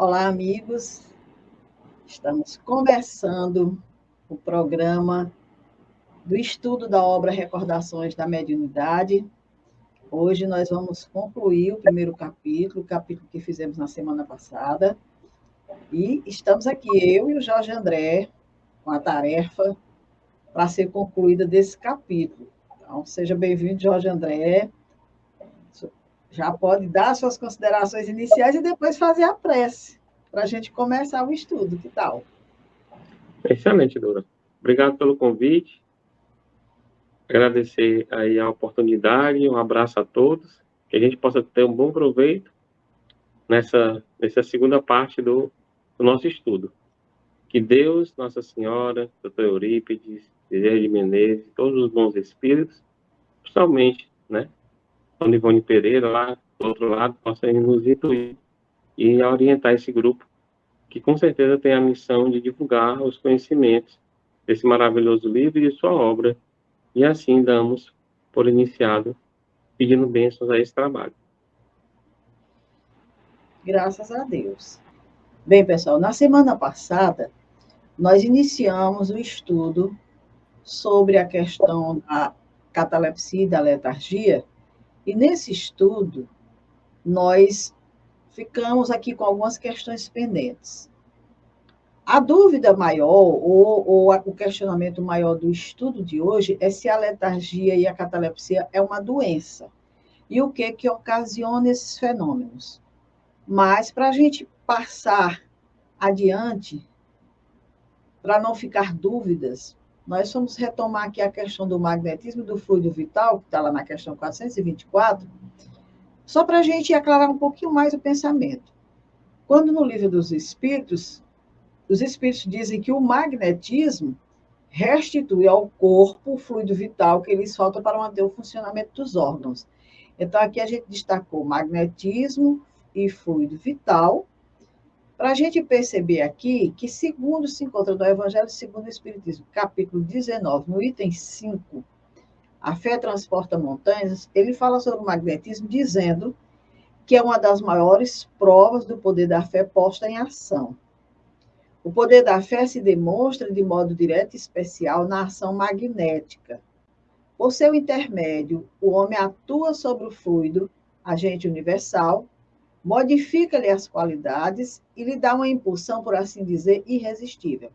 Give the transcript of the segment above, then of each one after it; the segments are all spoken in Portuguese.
Olá, amigos. Estamos começando o programa do estudo da obra Recordações da Mediunidade. Hoje nós vamos concluir o primeiro capítulo, o capítulo que fizemos na semana passada. E estamos aqui, eu e o Jorge André, com a tarefa para ser concluída desse capítulo. Então, seja bem-vindo, Jorge André. Já pode dar suas considerações iniciais e depois fazer a prece, para a gente começar o estudo. Que tal? Excelente, Dora. Obrigado pelo convite. Agradecer aí a oportunidade, um abraço a todos, que a gente possa ter um bom proveito nessa segunda parte do nosso estudo. Que Deus, Nossa Senhora, Dr. Eurípides, Bezerra de Menezes, todos os bons espíritos, principalmente, né, Dona Ivone Pereira, lá do outro lado, possam nos intuir e orientar esse grupo, que com certeza tem a missão de divulgar os conhecimentos desse maravilhoso livro e de sua obra, e assim damos por iniciado, pedindo bênçãos a esse trabalho. Graças a Deus. Bem, pessoal, na semana passada, nós iniciamos o estudo sobre a questão da catalepsia e da letargia, e nesse estudo, nós ficamos aqui com algumas questões pendentes. A dúvida maior, ou o questionamento maior do estudo de hoje, é se a letargia e a catalepsia é uma doença. E o que ocasiona esses fenômenos. Mas, para a gente passar adiante, para não ficar dúvidas, nós vamos retomar aqui a questão do magnetismo e do fluido vital, que está lá na questão 424, só para a gente aclarar um pouquinho mais o pensamento. Quando no livro dos Espíritos, os Espíritos dizem que o magnetismo restitui ao corpo o fluido vital que lhes falta para manter o funcionamento dos órgãos. Então, aqui a gente destacou magnetismo e fluido vital, para a gente perceber aqui que, segundo se encontra no Evangelho segundo o Espiritismo, capítulo 19, no item 5, A Fé Transporta Montanhas, ele fala sobre o magnetismo, dizendo que é uma das maiores provas do poder da fé posta em ação. O poder da fé se demonstra de modo direto e especial na ação magnética. Por seu intermédio, o homem atua sobre o fluido, agente universal, modifica-lhe as qualidades e lhe dá uma impulsão, por assim dizer, irresistível.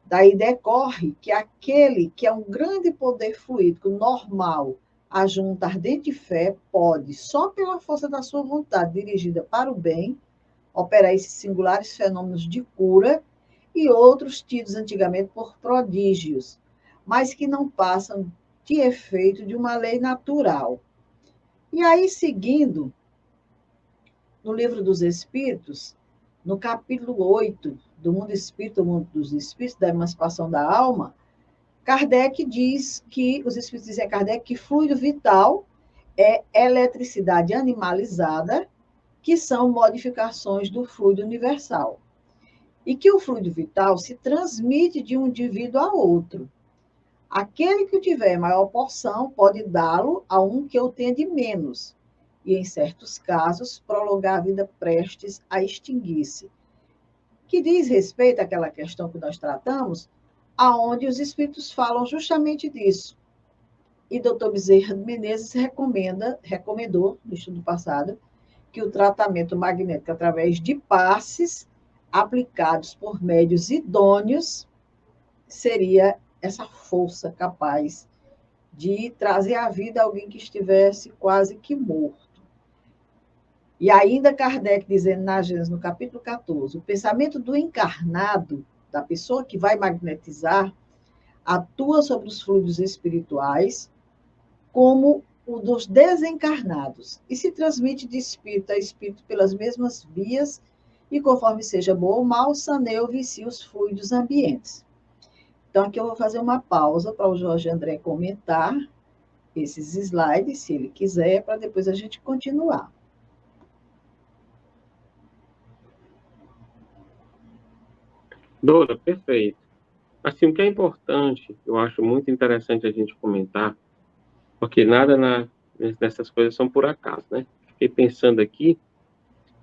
Daí decorre que aquele que é um grande poder fluídico normal, ajunta ardente fé, pode, só pela força da sua vontade dirigida para o bem, operar esses singulares fenômenos de cura e outros tidos antigamente por prodígios, mas que não passam de efeito de uma lei natural. E aí, seguindo, no Livro dos Espíritos, no capítulo 8 do Mundo Espírita, o Mundo dos Espíritos, da Emancipação da Alma, Kardec diz que, os Espíritos dizem a Kardec que fluido vital é eletricidade animalizada, que são modificações do fluido universal. E que o fluido vital se transmite de um indivíduo a outro. Aquele que tiver maior porção pode dá-lo a um que o tenha de menos, e, em certos casos, prolongar a vida prestes a extinguir-se. Que diz respeito àquela questão que nós tratamos, aonde os espíritos falam justamente disso. E Dr. Bezerra de Menezes recomendou, no estudo passado, que o tratamento magnético através de passes aplicados por médios idôneos seria essa força capaz de trazer à vida alguém que estivesse quase que morto. E ainda Kardec dizendo na Gênesis, no capítulo 14, o pensamento do encarnado, da pessoa que vai magnetizar, atua sobre os fluidos espirituais como o dos desencarnados e se transmite de espírito a espírito pelas mesmas vias e, conforme seja bom ou mal, saneia ou vicia os fluidos ambientes. Então, aqui eu vou fazer uma pausa para o Jorge André comentar esses slides, se ele quiser, para depois a gente continuar. Dora, perfeito. Assim, o que é importante, eu acho muito interessante a gente comentar, porque nada dessas coisas são por acaso, né? Fiquei pensando aqui,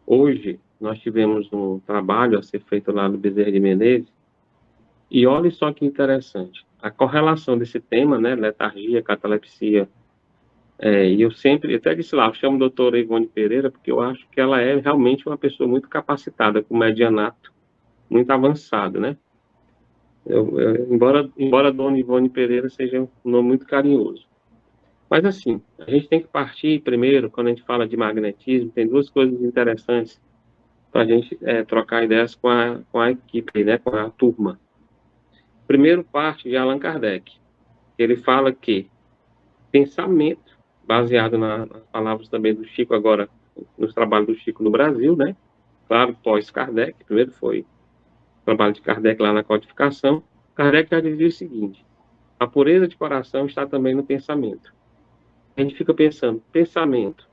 hoje, nós tivemos um trabalho a ser feito lá no Bezerra de Menezes, e olha só que interessante, a correlação desse tema, né, letargia, catalepsia, e eu sempre, até disse lá, eu chamo a doutora Ivone Pereira, porque eu acho que ela é realmente uma pessoa muito capacitada, com medianato muito avançado, né? Embora a dona Ivone Pereira seja um nome muito carinhoso. Mas, assim, a gente tem que partir primeiro, quando a gente fala de magnetismo, tem duas coisas interessantes para a gente trocar ideias com a equipe, né, com a turma. Primeiro parte de Allan Kardec. Ele fala que pensamento, baseado nas palavras também do Chico agora, nos trabalhos do Chico no Brasil, né? Claro, pós-Kardec, primeiro foi o trabalho de Kardec lá na codificação. Kardec já dizia o seguinte: a pureza de coração está também no pensamento. A gente fica pensando, pensamento.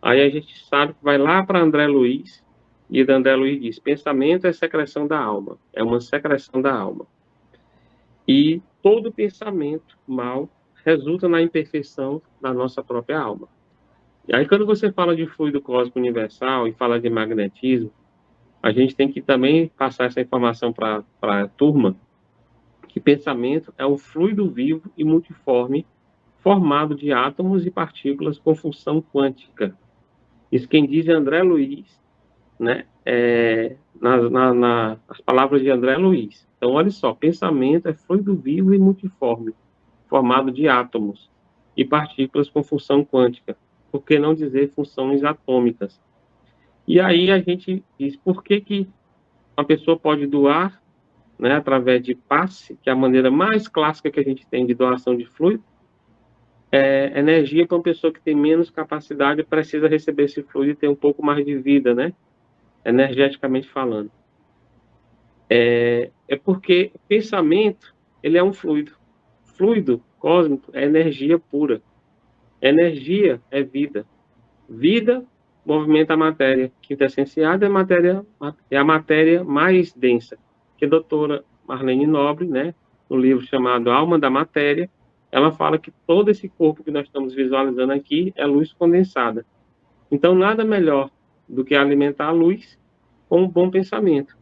Aí a gente sabe que vai lá para André Luiz, e André Luiz diz, pensamento é secreção da alma, é uma secreção da alma. E todo pensamento mal resulta na imperfeição da nossa própria alma. E aí quando você fala de fluido cósmico universal e fala de magnetismo, a gente tem que também passar essa informação para a turma, que pensamento é um fluido vivo e multiforme formado de átomos e partículas com função quântica. Isso quem diz é André Luiz, né? As palavras de André Luiz. Então, olha só, pensamento é fluido vivo e multiforme, formado de átomos e partículas com função quântica. Por que não dizer funções atômicas? E aí a gente diz, por que uma pessoa pode doar, né, através de passe, que é a maneira mais clássica que a gente tem de doação de fluido, energia para uma pessoa que tem menos capacidade precisa receber esse fluido e ter um pouco mais de vida, né? Energeticamente falando. É porque o pensamento, ele é um fluido. Fluido cósmico é energia pura. Energia é vida. Vida movimenta a matéria. Quintessenciada é a matéria mais densa. Que a doutora Marlene Nobre, né, no livro chamado Alma da Matéria, ela fala que todo esse corpo que nós estamos visualizando aqui é luz condensada. Então, nada melhor do que alimentar a luz com um bom pensamento.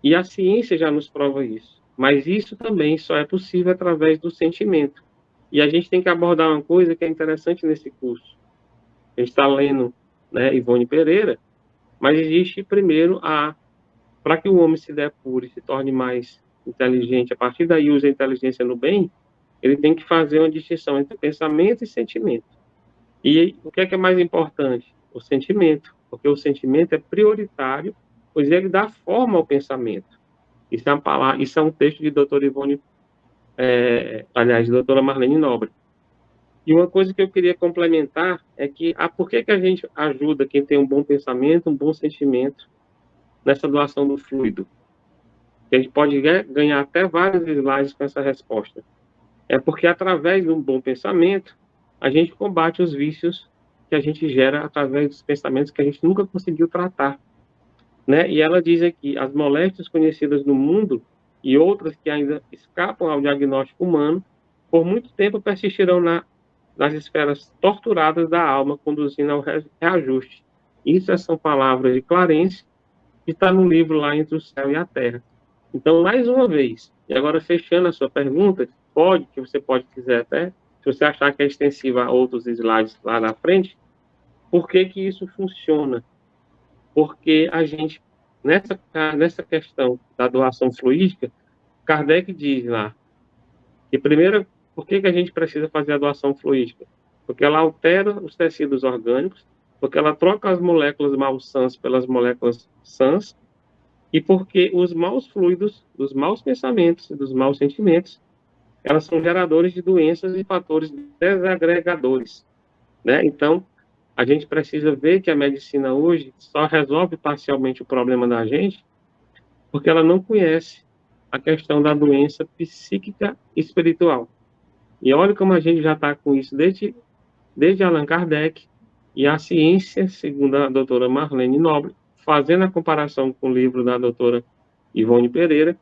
E a ciência já nos prova isso. Mas isso também só é possível através do sentimento. E a gente tem que abordar uma coisa que é interessante nesse curso. A gente está lendo, né, Ivone Pereira, mas existe primeiro para que o homem se depure e se torne mais inteligente, a partir daí use a inteligência no bem, ele tem que fazer uma distinção entre pensamento e sentimento. E o que é mais importante? O sentimento, porque o sentimento é prioritário, pois ele dá forma ao pensamento. Isso é uma palavra, isso é um texto de doutora Ivone, aliás, de doutora Marlene Nobre. E uma coisa que eu queria complementar é que, por que a gente ajuda quem tem um bom pensamento, um bom sentimento, nessa doação do fluido? A gente pode ganhar até vários slides com essa resposta. É porque, através de um bom pensamento, a gente combate os vícios que a gente gera através dos pensamentos que a gente nunca conseguiu tratar, né? E ela diz aqui, as moléstias conhecidas no mundo e outras que ainda escapam ao diagnóstico humano, por muito tempo persistirão nas esferas torturadas da alma, conduzindo ao reajuste. Isso são palavras de Clarence, que está no livro lá Entre o Céu e a Terra. Então, mais uma vez, e agora fechando a sua pergunta, que você pode quiser até, se você achar que é extensiva a outros slides lá na frente, por que isso funciona? Porque a gente, nessa questão da doação fluídica, Kardec diz lá, que primeiro, por que a gente precisa fazer a doação fluídica? Porque ela altera os tecidos orgânicos, porque ela troca as moléculas malsãs pelas moléculas sãs, e porque os maus fluidos, dos maus pensamentos e dos maus sentimentos, elas são geradores de doenças e fatores desagregadores, né? Então, a gente precisa ver que a medicina hoje só resolve parcialmente o problema da gente porque ela não conhece a questão da doença psíquica e espiritual. E olha como a gente já está com isso desde Allan Kardec, e a ciência, segundo a doutora Marlene Nobre, fazendo a comparação com o livro da doutora Ivone Pereira,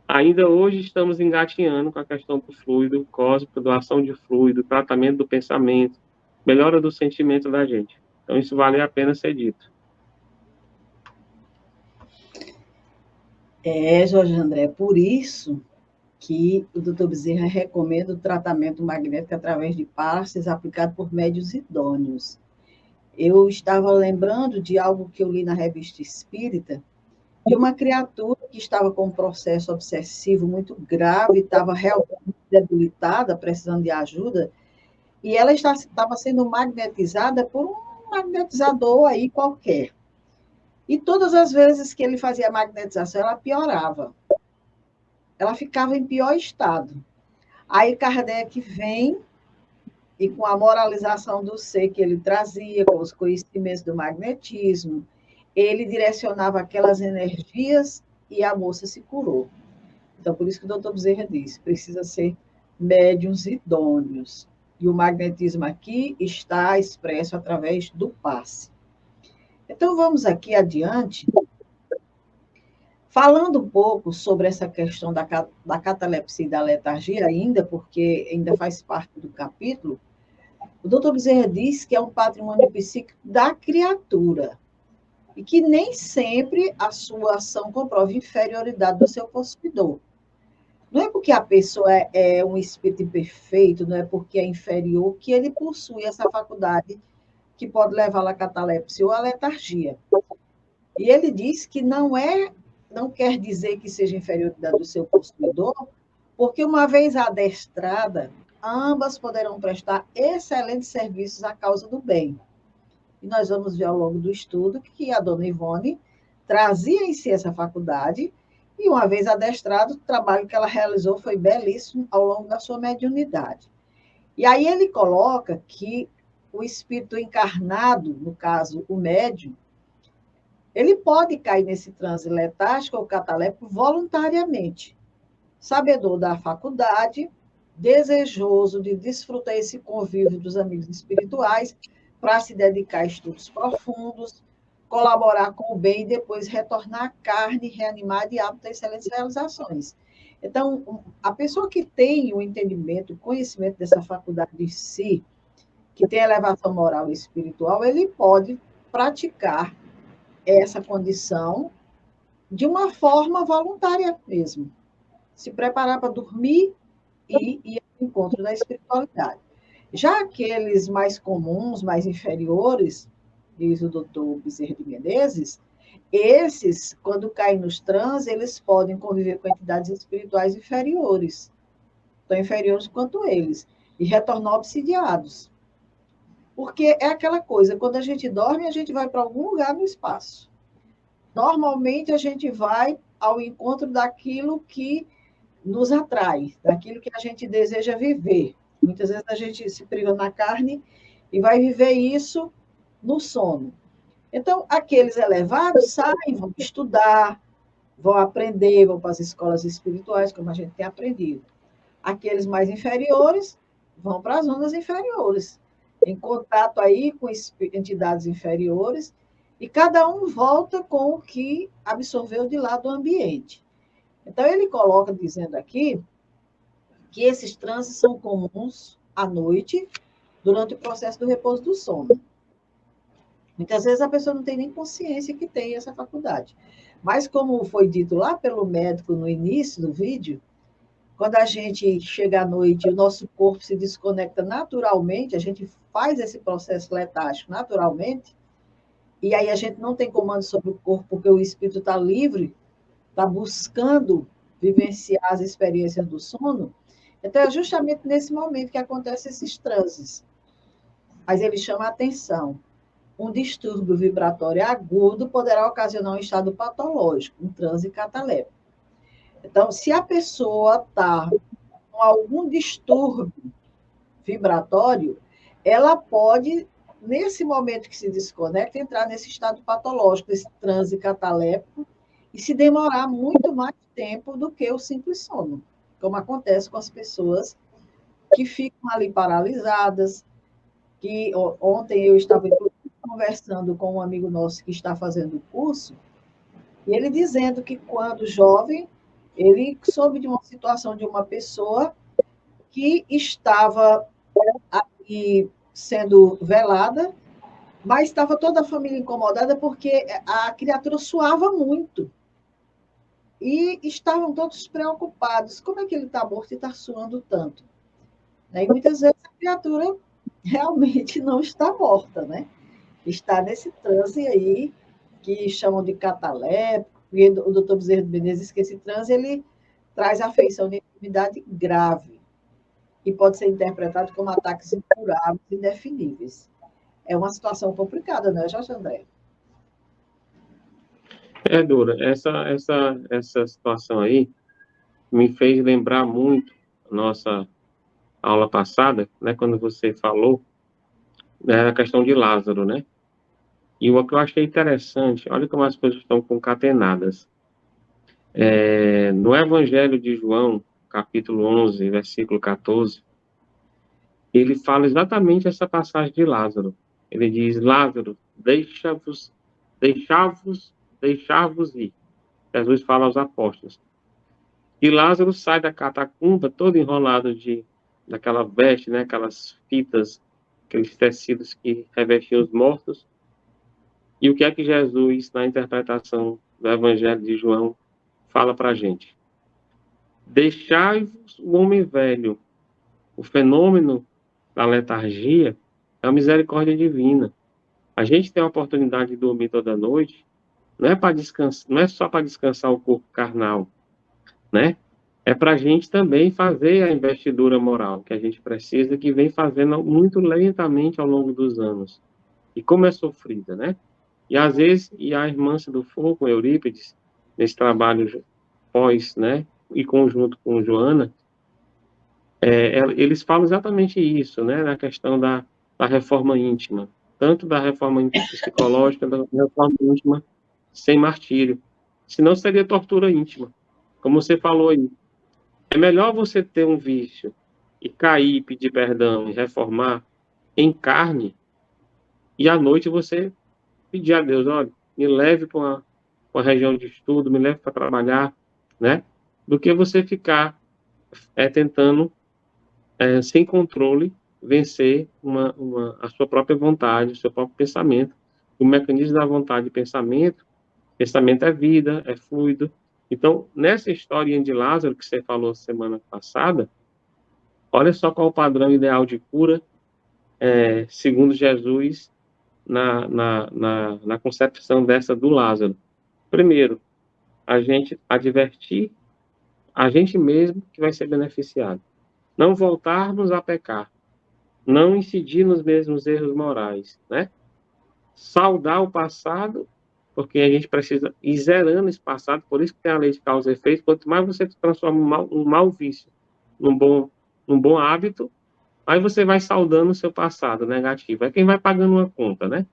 ainda hoje estamos engatinhando com a questão do fluido cósmico, doação de fluido, tratamento do pensamento, melhora do sentimento da gente. Então, isso vale a pena ser dito. Jorge André, por isso que o doutor Bezerra recomenda o tratamento magnético através de passes aplicado por médios idôneos. Eu estava lembrando de algo que eu li na Revista Espírita, de uma criatura que estava com um processo obsessivo muito grave, estava realmente debilitada, precisando de ajuda, e ela estava sendo magnetizada por um magnetizador aí qualquer. E todas as vezes que ele fazia a magnetização, ela piorava. Ela ficava em pior estado. Aí Kardec vem e com a moralização do ser que ele trazia, com os conhecimentos do magnetismo, ele direcionava aquelas energias e a moça se curou. Então, por isso que o doutor Bezerra disse, precisa ser médiuns idôneos. E o magnetismo aqui está expresso através do passe. Então, vamos aqui adiante, falando um pouco sobre essa questão da catalepsia e da letargia ainda, porque ainda faz parte do capítulo. O doutor Bezerra diz que é um patrimônio psíquico da criatura e que nem sempre a sua ação comprova inferioridade do seu possuidor. Não é porque a pessoa é um espírito imperfeito, não é porque é inferior, que ele possui essa faculdade que pode levá-la à catalepsia ou à letargia. E ele diz que não quer dizer que seja inferioridade do seu possuidor, porque uma vez adestrada, ambas poderão prestar excelentes serviços à causa do bem. E nós vamos ver ao longo do estudo que a dona Ivone trazia em si essa faculdade, e uma vez adestrado, o trabalho que ela realizou foi belíssimo ao longo da sua mediunidade. E aí ele coloca que o espírito encarnado, no caso o médium, ele pode cair nesse transe letárgico ou cataléptico voluntariamente, sabedor da faculdade, desejoso de desfrutar esse convívio dos amigos espirituais para se dedicar a estudos profundos, colaborar com o bem e depois retornar à carne reanimada e apta a excelentes realizações. Então, a pessoa que tem o entendimento, o conhecimento dessa faculdade de si, que tem elevação moral e espiritual, ele pode praticar essa condição de uma forma voluntária mesmo. Se preparar para dormir e ir ao encontro da espiritualidade. Já aqueles mais comuns, mais inferiores, diz o doutor Bezerra de Menezes, esses, quando caem nos transes, eles podem conviver com entidades espirituais inferiores, tão inferiores quanto eles, e retornar obsidiados. Porque é aquela coisa, quando a gente dorme, a gente vai para algum lugar no espaço. Normalmente, a gente vai ao encontro daquilo que nos atrai, daquilo que a gente deseja viver. Muitas vezes a gente se priva na carne e vai viver isso no sono. Então, aqueles elevados saem, vão estudar, vão aprender, vão para as escolas espirituais, como a gente tem aprendido. Aqueles mais inferiores vão para as zonas inferiores, em contato aí com entidades inferiores, e cada um volta com o que absorveu de lá do ambiente. Então, ele coloca, dizendo aqui, que esses transes são comuns à noite, durante o processo do repouso do sono. Muitas vezes a pessoa não tem nem consciência que tem essa faculdade. Mas, como foi dito lá pelo médico no início do vídeo, quando a gente chega à noite e o nosso corpo se desconecta naturalmente, a gente faz esse processo letárgico naturalmente, e aí a gente não tem comando sobre o corpo, porque o espírito está livre, está buscando vivenciar as experiências do sono. Então, é justamente nesse momento que acontecem esses transes. Mas ele chama a atenção. Um distúrbio vibratório agudo poderá ocasionar um estado patológico, um transe cataléptico. Então, se a pessoa está com algum distúrbio vibratório, ela pode, nesse momento que se desconecta, entrar nesse estado patológico, esse transe cataléptico, e se demorar muito mais tempo do que o simples sono, como acontece com as pessoas que ficam ali paralisadas, que ontem eu estava conversando com um amigo nosso que está fazendo o curso, e ele dizendo que quando jovem, ele soube de uma situação de uma pessoa que estava ali sendo velada, mas estava toda a família incomodada porque a criatura suava muito. e estavam todos preocupados. Como é que ele está morto e está suando tanto? Né? E muitas vezes a criatura realmente não está morta, né? Está nesse transe aí, que chamam de cataléptico, e o doutor Bezerra de Menezes diz que esse transe ele traz afeição de enfermidade grave e pode ser interpretado como ataques incuráveis, indefiníveis. É uma situação complicada, né, Jorge André? É, Dora, essa situação aí me fez lembrar muito a nossa aula passada, né, quando você falou, né, a questão de Lázaro, né? E o que eu achei interessante, olha como as coisas estão concatenadas. No Evangelho de João, capítulo 11, versículo 14, ele fala exatamente essa passagem de Lázaro. Ele diz: Lázaro, deixa-vos, deixar-vos ir. Jesus fala aos apóstolos. E Lázaro sai da catacumba todo enrolado daquela veste, né, aquelas fitas, aqueles tecidos que revestiam os mortos. E o que é que Jesus, na interpretação do Evangelho de João, fala para a gente? Deixai-vos o homem velho. O fenômeno da letargia é a misericórdia divina. A gente tem a oportunidade de dormir toda noite, não é para descansar, não é só para descansar o corpo carnal, né? É para a gente também fazer a investidura moral que a gente precisa, que vem fazendo muito lentamente ao longo dos anos. E como é sofrida, né? E às vezes, e a irmã do Fogo, Eurípides, nesse trabalho pós, né, e conjunto com Joana, eles falam exatamente isso, né, na questão da reforma íntima, tanto da reforma psicológica, da reforma íntima sem martírio. Senão seria tortura íntima, como você falou aí. É melhor você ter um vício e cair, pedir perdão e reformar em carne, e à noite você pedir a Deus, olha, me leve para uma região de estudo, me leve para trabalhar, né? Do que você ficar tentando, sem controle, vencer a sua própria vontade, o seu próprio pensamento. O mecanismo da vontade e pensamento é vida, é fluido. Então, nessa historinha de Lázaro que você falou semana passada, olha só qual o padrão ideal de cura, segundo Jesus, na concepção dessa do Lázaro. Primeiro, a gente advertir a gente mesmo que vai ser beneficiado. Não voltarmos a pecar, não incidir nos mesmos erros morais, né? Saudar o passado, porque a gente precisa ir zerando esse passado, por isso que tem a lei de causa e efeito. Quanto mais você transforma um mau vício num bom hábito, aí você vai saudando o seu passado negativo. É quem vai pagando uma conta, né?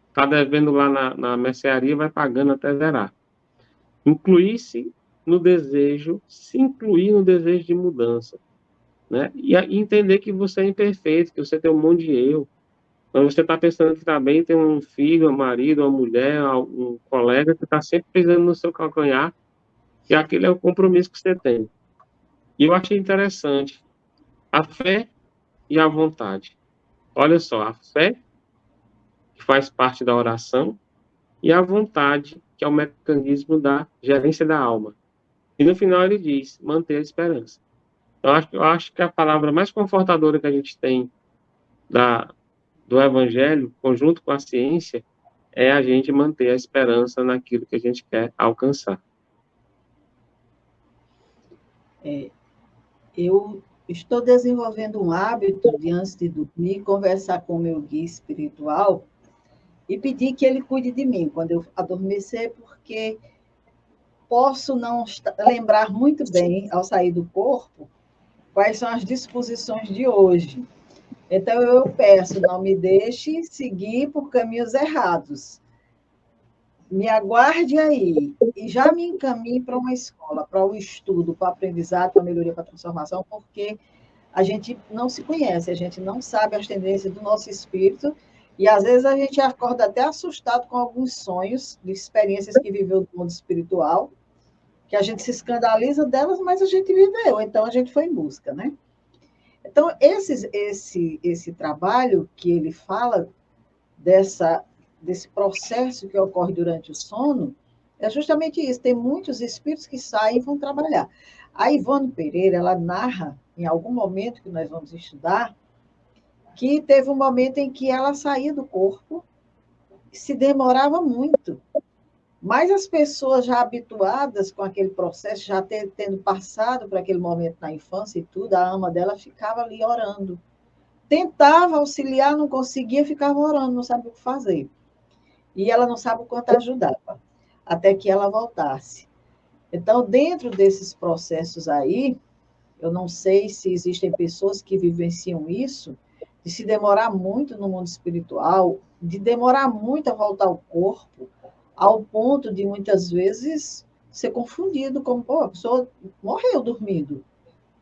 Está devendo lá na mercearia, vai pagando até zerar. Se incluir no desejo de mudança, né? E entender que você é imperfeito, que você tem um monte de erro. Quando você está pensando que está bem, tem um filho, um marido, uma mulher, um colega que está sempre pisando no seu calcanhar, e aquele é o compromisso que você tem. E eu achei interessante a fé e a vontade. Olha só, a fé, que faz parte da oração, e a vontade, que é o mecanismo da gerência da alma. E no final ele diz, manter a esperança. Eu acho que a palavra mais confortadora que a gente tem do Evangelho, conjunto com a ciência, é a gente manter a esperança naquilo que a gente quer alcançar. Eu estou desenvolvendo um hábito de, antes de dormir, conversar com o meu guia espiritual e pedir que ele cuide de mim quando eu adormecer, porque posso não lembrar muito bem, ao sair do corpo, quais são as disposições de hoje. Então, eu peço, não me deixe seguir por caminhos errados. Me aguarde aí e já me encaminhe para uma escola, para o estudo, para o aprendizado, para a melhoria, para a transformação, porque a gente não se conhece, a gente não sabe as tendências do nosso espírito e, às vezes, a gente acorda até assustado com alguns sonhos de experiências que viveu no mundo espiritual, que a gente se escandaliza delas, mas a gente viveu, então a gente foi em busca, né? Então, esse trabalho que ele fala desse processo que ocorre durante o sono, É justamente isso. Tem muitos espíritos que saem e vão trabalhar. A Ivone Pereira, ela narra, em algum momento que nós vamos estudar, que teve um momento em que ela saía do corpo e se demorava muito. Mas as pessoas já habituadas com aquele processo, já tendo passado por aquele momento na infância e tudo, a ama dela ficava ali orando. Tentava auxiliar, não conseguia, ficava orando, não sabia o que fazer. E ela não sabe o quanto ajudava, até que ela voltasse. Então, dentro desses processos aí, eu não sei se existem pessoas que vivenciam isso, de se demorar muito no mundo espiritual, de demorar muito a voltar ao corpo, ao ponto de muitas vezes ser confundido como, pô, a pessoa morreu dormindo.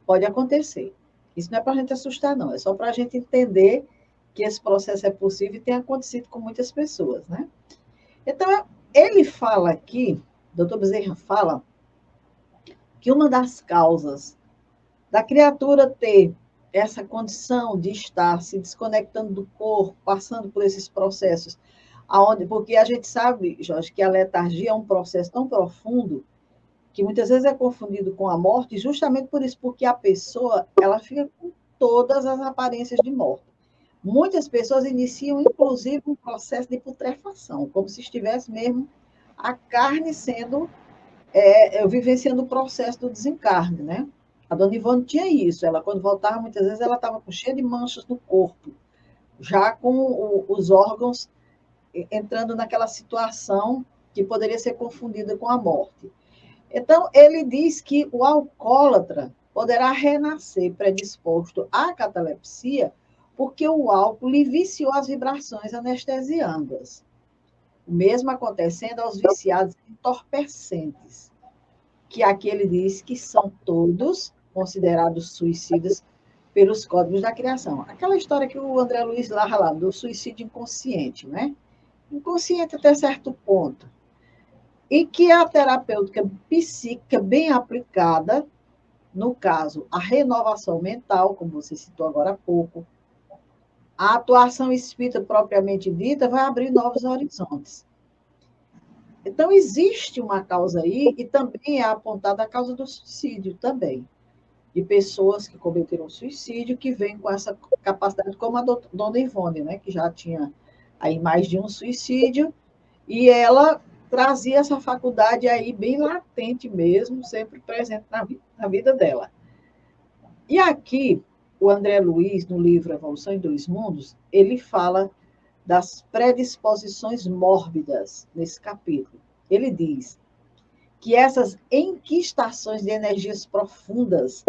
Pode acontecer. Isso não é para a gente assustar, não, é só para a gente entender que esse processo é possível e tem acontecido com muitas pessoas, né? Então, ele fala aqui, o doutor Bezerra fala, que uma das causas da criatura ter essa condição de estar se desconectando do corpo, passando por esses processos, porque a gente sabe, Jorge, que a letargia é um processo tão profundo que muitas vezes é confundido com a morte, justamente por isso, porque a pessoa ela fica com todas as aparências de morte. Muitas pessoas iniciam, inclusive, um processo de putrefação, como se estivesse mesmo a carne sendo vivenciando o processo do desencarne, né? A dona Ivone tinha isso. Ela, quando voltava, muitas vezes ela estava cheia de manchas no corpo, já com os órgãos entrando naquela situação que poderia ser confundida com a morte. Então, ele diz que o alcoólatra poderá renascer predisposto à catalepsia porque o álcool lhe viciou as vibrações anestesiandas. O mesmo acontecendo aos viciados entorpecentes, que aqui ele diz que são todos considerados suicidas pelos códigos da criação. Aquela história que o André Luiz narra lá, do suicídio inconsciente, né? Inconsciente até certo ponto. E que a terapêutica psíquica bem aplicada, no caso, a renovação mental, como você citou agora há pouco, a atuação espírita propriamente dita vai abrir novos horizontes. Então, existe uma causa aí, e também é apontada a causa do suicídio também, de pessoas que cometeram suicídio, que vêm com essa capacidade, como a dona Ivone, né, que já tinha aí mais de um suicídio, e ela trazia essa faculdade aí bem latente mesmo, sempre presente na vida dela. E aqui, o André Luiz, no livro Evolução em Dois Mundos, ele fala das predisposições mórbidas nesse capítulo. Ele diz que essas enquistações de energias profundas,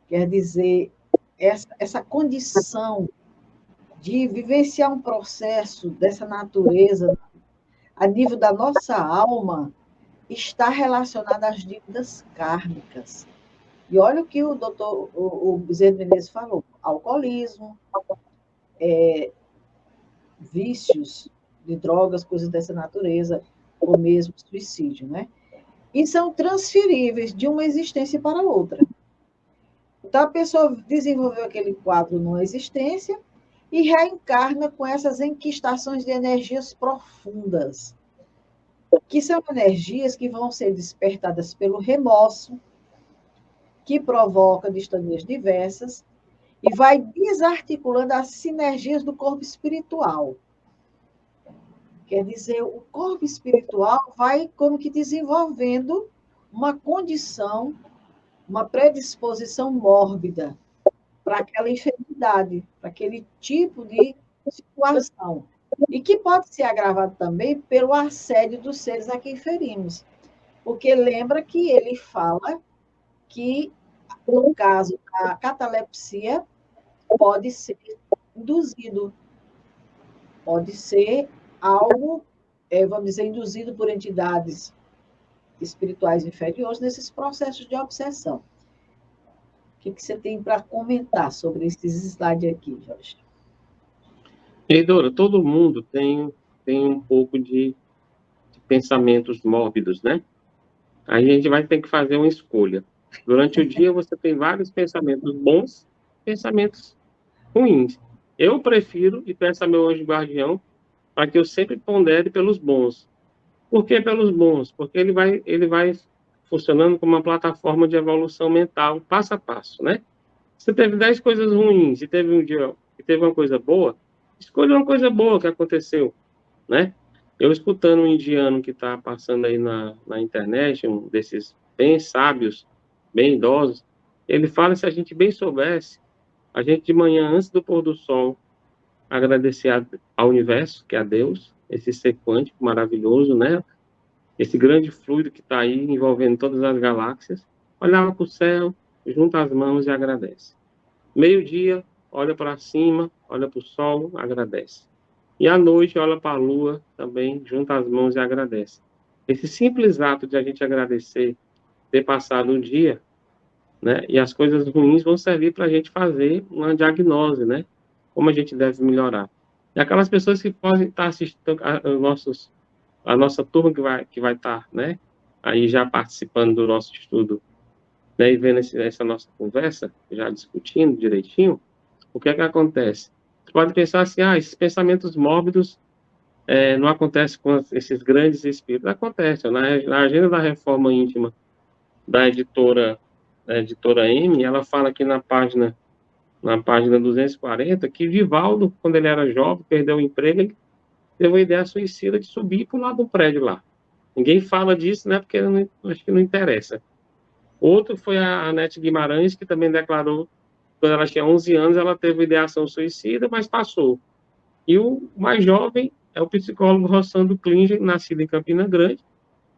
quer dizer, essa condição de vivenciar um processo dessa natureza a nível da nossa alma, está relacionada às dívidas kármicas. E olha o que o doutor o Bezerra Menezes falou: alcoolismo, vícios de drogas, coisas dessa natureza, ou mesmo suicídio, né? E são transferíveis de uma existência para outra. Então, a pessoa desenvolveu aquele quadro numa existência e reencarna com essas enquistações de energias profundas, que são energias que vão ser despertadas pelo remorso, que provoca distonias diversas, e vai desarticulando as sinergias do corpo espiritual. Quer dizer, o corpo espiritual vai como que desenvolvendo uma condição, uma predisposição mórbida para aquela enfermidade, para aquele tipo de situação. E que pode ser agravado também pelo assédio dos seres a quem ferimos. Porque lembra que ele fala que, no caso da catalepsia, pode ser induzido, pode ser algo, vamos dizer, induzido por entidades espirituais inferiores nesses processos de obsessão. O que você tem para comentar sobre esses slides aqui, Jorge? Eidora, todo mundo tem um pouco de pensamentos mórbidos, né? Aí a gente vai ter que fazer uma escolha. Durante o dia você tem vários pensamentos bons, pensamentos ruins. Eu prefiro e peço a meu anjo guardião para que eu sempre pondere pelos bons. Por que pelos bons? Porque ele vai funcionando como uma plataforma de evolução mental, passo a passo, né? Você teve 10 coisas ruins e teve um dia que teve uma coisa boa, escolha uma coisa boa que aconteceu, né? Eu escutando um indiano que está passando aí na internet, um desses bem sábios, bem idosos, ele fala, se a gente bem soubesse, a gente de manhã, antes do pôr do sol, agradecer ao universo, que é a Deus, esse ser quântico maravilhoso, né? Esse grande fluido que está aí envolvendo todas as galáxias, olhava para o céu, junta as mãos e agradece. Meio-dia, olha para cima, olha para o sol, agradece. E à noite, olha para a lua, também junta as mãos e agradece. Esse simples ato de a gente agradecer, ter passado um dia, né? E as coisas ruins vão servir para a gente fazer uma diagnose, né? Como a gente deve melhorar. E aquelas pessoas que podem estar assistindo a nossa turma que vai estar, né? Aí já participando do nosso estudo, né? E vendo essa nossa conversa, já discutindo direitinho, o que é que acontece? Você pode pensar assim, esses pensamentos mórbidos não acontecem com esses grandes espíritos. Acontece. Na agenda da reforma íntima da editora M, ela fala aqui na página 240, que Vivaldo, quando ele era jovem, perdeu o emprego, ele teve uma ideia suicida de subir para o lado do prédio lá. Ninguém fala disso, né? Porque acho que não interessa. Outro foi a Anete Guimarães, que também declarou, quando ela tinha 11 anos, ela teve ideação suicida, mas passou. E o mais jovem é o psicólogo Rossandro Klinger, nascido em Campina Grande,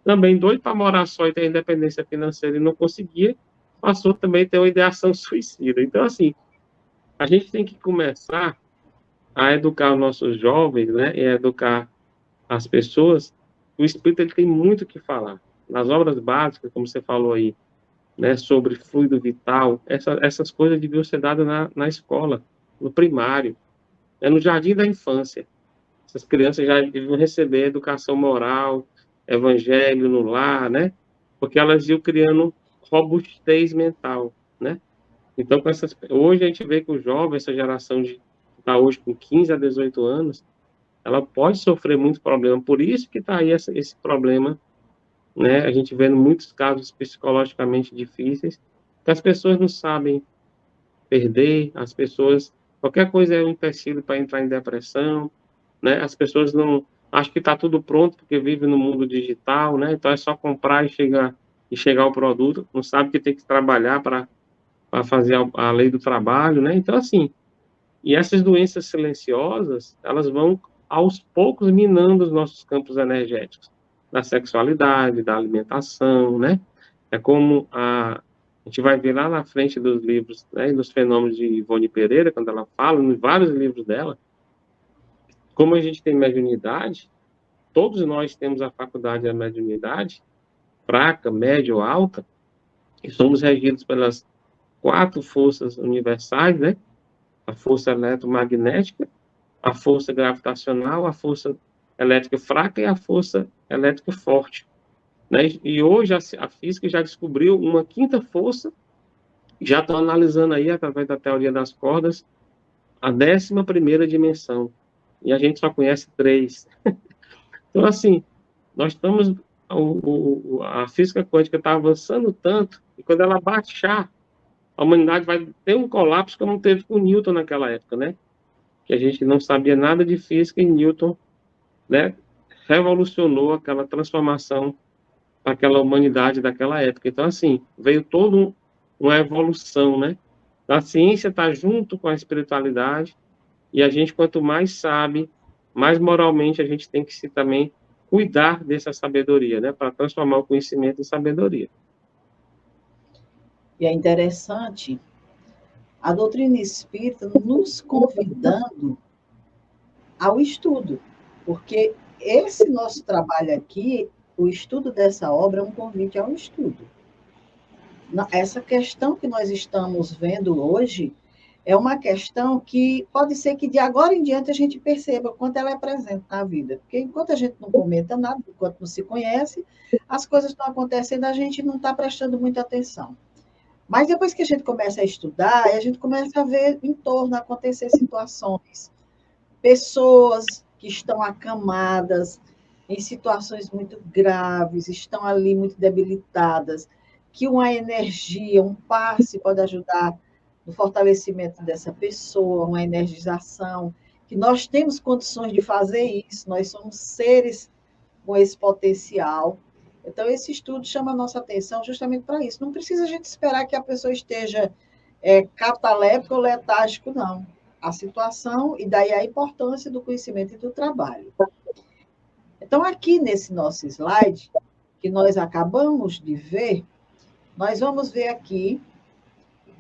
também doido para morar só e ter independência financeira e não conseguia, passou também a ter uma ideação suicida. Então, assim, a gente tem que começar a educar os nossos jovens, né, e a educar as pessoas. O espírito ele tem muito o que falar. Nas obras básicas, como você falou aí, né, sobre fluido vital, essas coisas deviam ser dadas na escola, no primário, no jardim da infância. Essas crianças já deviam receber educação moral, evangelho no lar, né? Porque elas iam criando robustez mental, né? Então, hoje a gente vê que o jovem, essa geração que está hoje com 15 a 18 anos, ela pode sofrer muito problema. Por isso que está aí esse problema, né? A gente vê muitos casos psicologicamente difíceis, que as pessoas não sabem perder, qualquer coisa é um empecilho para entrar em depressão, né? As pessoas não acham que está tudo pronto porque vive no mundo digital, né? Então é só comprar e chegar ao produto, não sabe que tem que trabalhar para fazer a lei do trabalho, né? Então assim, e essas doenças silenciosas, elas vão aos poucos minando os nossos campos energéticos, da sexualidade, da alimentação, né? É como a gente vai ver lá na frente dos livros, né, dos fenômenos de Ivone Pereira, quando ela fala, em vários livros dela, como a gente tem mediunidade, todos nós temos a faculdade da mediunidade, fraca, média ou alta, e somos regidos pelas 4 forças universais, né? A força eletromagnética, a força gravitacional, a força elétrica fraca e a força elétrica forte, né? E hoje a física já descobriu uma quinta força, já estão analisando aí, através da teoria das cordas, a 11ª dimensão. E a gente só conhece 3. Então, assim, nós estamos. A física quântica está avançando tanto, e quando ela baixar, a humanidade vai ter um colapso como teve com Newton naquela época, né? Que a gente não sabia nada de física e Newton, né, revolucionou aquela transformação daquela humanidade daquela época. Então, assim, veio toda uma evolução, né? A ciência está junto com a espiritualidade, e a gente, quanto mais sabe, mais moralmente a gente tem que se também cuidar dessa sabedoria, né? Para transformar o conhecimento em sabedoria. E é interessante a doutrina espírita nos convidando ao estudo, porque esse nosso trabalho aqui, o estudo dessa obra, é um convite ao estudo. Essa questão que nós estamos vendo hoje é uma questão que pode ser que de agora em diante a gente perceba quanto ela é presente na vida. Porque enquanto a gente não comenta nada, enquanto não se conhece, as coisas estão acontecendo, a gente não está prestando muita atenção. Mas depois que a gente começa a estudar, a gente começa a ver em torno acontecer situações, pessoas que estão acamadas, em situações muito graves, estão ali muito debilitadas, que uma energia, um passe pode ajudar no fortalecimento dessa pessoa, uma energização, que nós temos condições de fazer isso, nós somos seres com esse potencial. Então, esse estudo chama a nossa atenção justamente para isso. Não precisa a gente esperar que a pessoa esteja cataléptico ou letárgico, não. A situação, e daí a importância do conhecimento e do trabalho. Então, aqui nesse nosso slide, que nós acabamos de ver, nós vamos ver aqui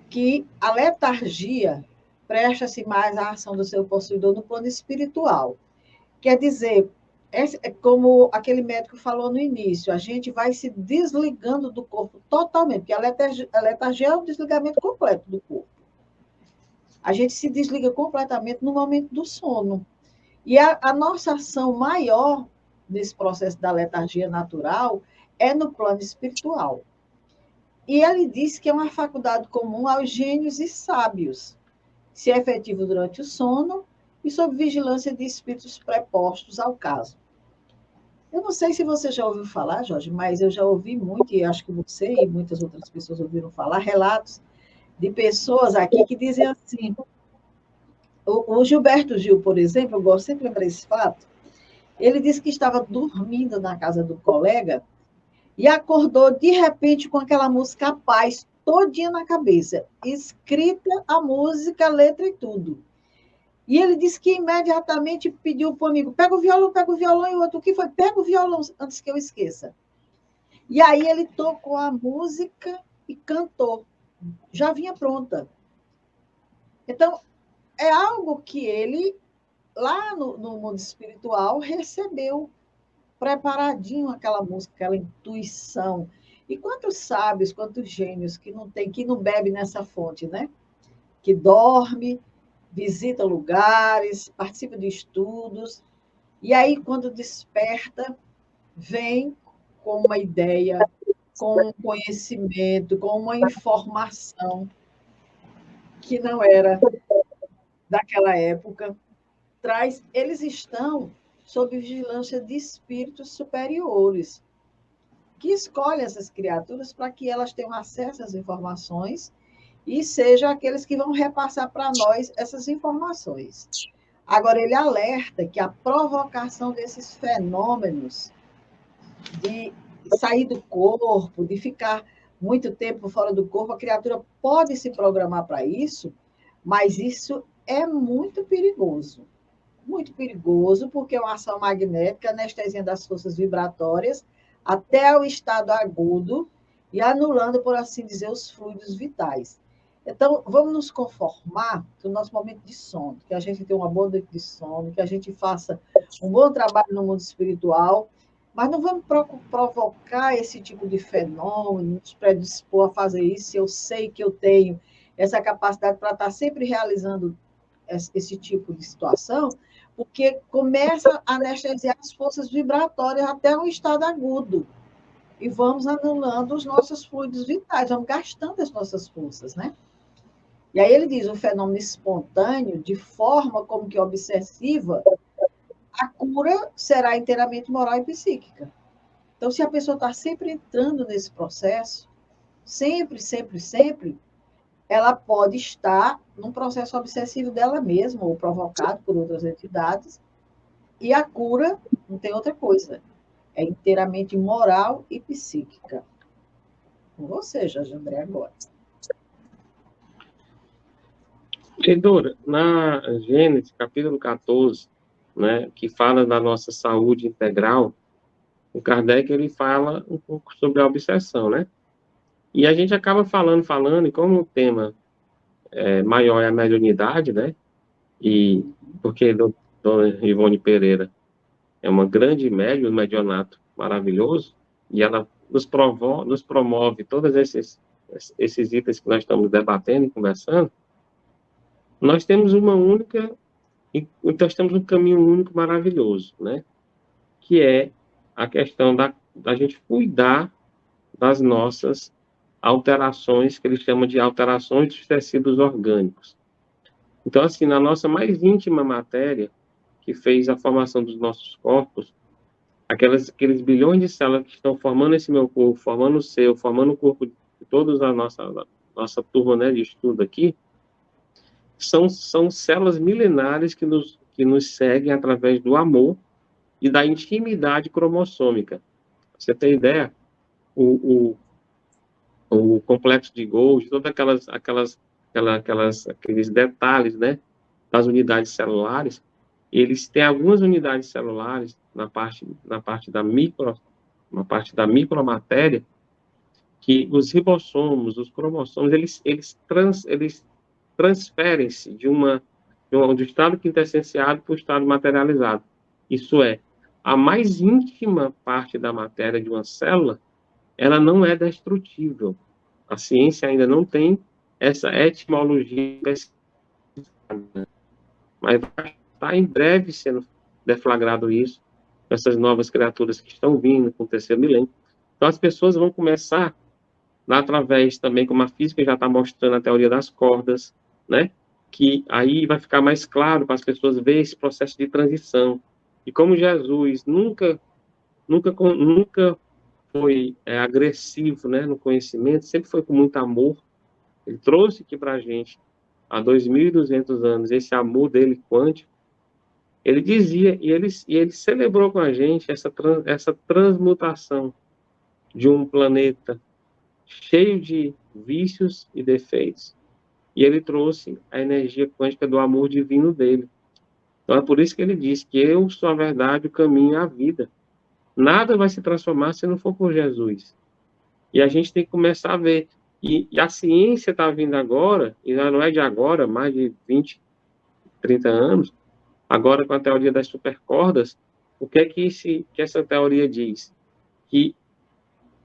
que a letargia presta-se mais à ação do seu possuidor no plano espiritual. Quer dizer, é como aquele médico falou no início, a gente vai se desligando do corpo totalmente, porque a letargia é o desligamento completo do corpo. A gente se desliga completamente no momento do sono. E a nossa ação maior nesse processo da letargia natural é no plano espiritual. E ele diz que é uma faculdade comum aos gênios e sábios, se é efetivo durante o sono e sob vigilância de espíritos prepostos ao caso. Eu não sei se você já ouviu falar, Jorge, mas eu já ouvi muito, e acho que você e muitas outras pessoas ouviram falar, relatos de pessoas aqui que dizem assim. O Gilberto Gil, por exemplo, eu gosto sempre de lembrar esse fato, ele disse que estava dormindo na casa do colega e acordou de repente com aquela música Paz todinha na cabeça, escrita a música, letra e tudo. E ele disse que imediatamente pediu para o amigo, pega o violão, e o outro, o que foi? Pega o violão antes que eu esqueça. E aí ele tocou a música e cantou. Já vinha pronta. Então, é algo que ele, lá no mundo espiritual, recebeu preparadinho aquela música, aquela intuição. E quantos sábios, quantos gênios que não tem, que não bebe nessa fonte, né? Que dorme, visita lugares, participa de estudos, e aí, quando desperta, vem com uma ideia, com um conhecimento, com uma informação que não era daquela época, traz. Eles estão sob vigilância de espíritos superiores, que escolhem essas criaturas para que elas tenham acesso às informações e sejam aqueles que vão repassar para nós essas informações. Agora, ele alerta que a provocação desses fenômenos de sair do corpo, de ficar muito tempo fora do corpo, a criatura pode se programar para isso, mas isso é muito perigoso. Muito perigoso, porque é uma ação magnética, anestesia das forças vibratórias, até o estado agudo, e anulando, por assim dizer, os fluidos vitais. Então, vamos nos conformar com o nosso momento de sono, que a gente tenha uma boa noite de sono, que a gente faça um bom trabalho no mundo espiritual, mas não vamos provocar esse tipo de fenômeno, nos predispor a fazer isso, se eu sei que eu tenho essa capacidade para estar sempre realizando esse tipo de situação, porque começa a anestesiar as forças vibratórias até um estado agudo. E vamos anulando os nossos fluidos vitais, vamos gastando as nossas forças, né? E aí ele diz, o fenômeno espontâneo, de forma como que obsessiva, a cura será inteiramente moral e psíquica. Então, se a pessoa está sempre entrando nesse processo, sempre, ela pode estar num processo obsessivo dela mesma, ou provocado por outras entidades, e a cura não tem outra coisa, é inteiramente moral e psíquica. Com você, Jorge André, agora. Edora, na Gênesis, capítulo 14, né, que fala da nossa saúde integral, o Kardec ele fala um pouco sobre a obsessão, né? E a gente acaba falando, e como o tema maior é a mediunidade, né? E porque Dona Ivone Pereira é uma grande médium, um medionato maravilhoso, e ela nos promove todos esses itens que nós estamos debatendo e conversando. Nós temos nós temos um caminho único maravilhoso, né? Que é a questão da gente cuidar das nossas alterações, que eles chamam de alterações dos tecidos orgânicos. Então, assim, na nossa mais íntima matéria, que fez a formação dos nossos corpos, aqueles bilhões de células que estão formando esse meu corpo, formando o seu, formando o corpo de todos a nossa turma, né, de estudo aqui, são células milenares que nos seguem através do amor e da intimidade cromossômica. Pra você ter ideia, o complexo de Golgi, todos aqueles detalhes, né, das unidades celulares, eles têm algumas unidades celulares na parte da micromatéria, que os ribossomos, os cromossomos, eles transferem-se do estado quintessenciado para o estado materializado. Isso é, a mais íntima parte da matéria de uma célula, ela não é destrutível. A ciência ainda não tem essa etimologia, mas vai estar em breve sendo deflagrado isso, essas novas criaturas que estão vindo com o terceiro milênio. Então, as pessoas vão começar, através também, como a física já está mostrando a teoria das cordas, né? Que aí vai ficar mais claro para as pessoas verem esse processo de transição. E como Jesus nunca foi agressivo, né, no conhecimento, sempre foi com muito amor. Ele trouxe aqui para a gente, há 2.200 anos, esse amor dele quântico. Ele dizia, e ele celebrou com a gente essa transmutação de um planeta cheio de vícios e defeitos. E ele trouxe a energia quântica do amor divino dele. Então é por isso que ele diz que eu sou a verdade, o caminho e a vida. Nada vai se transformar se não for por Jesus. E a gente tem que começar a ver. E a ciência está vindo agora, e não é de agora, mais de 20, 30 anos, agora com a teoria das supercordas, o que é que essa teoria diz? Que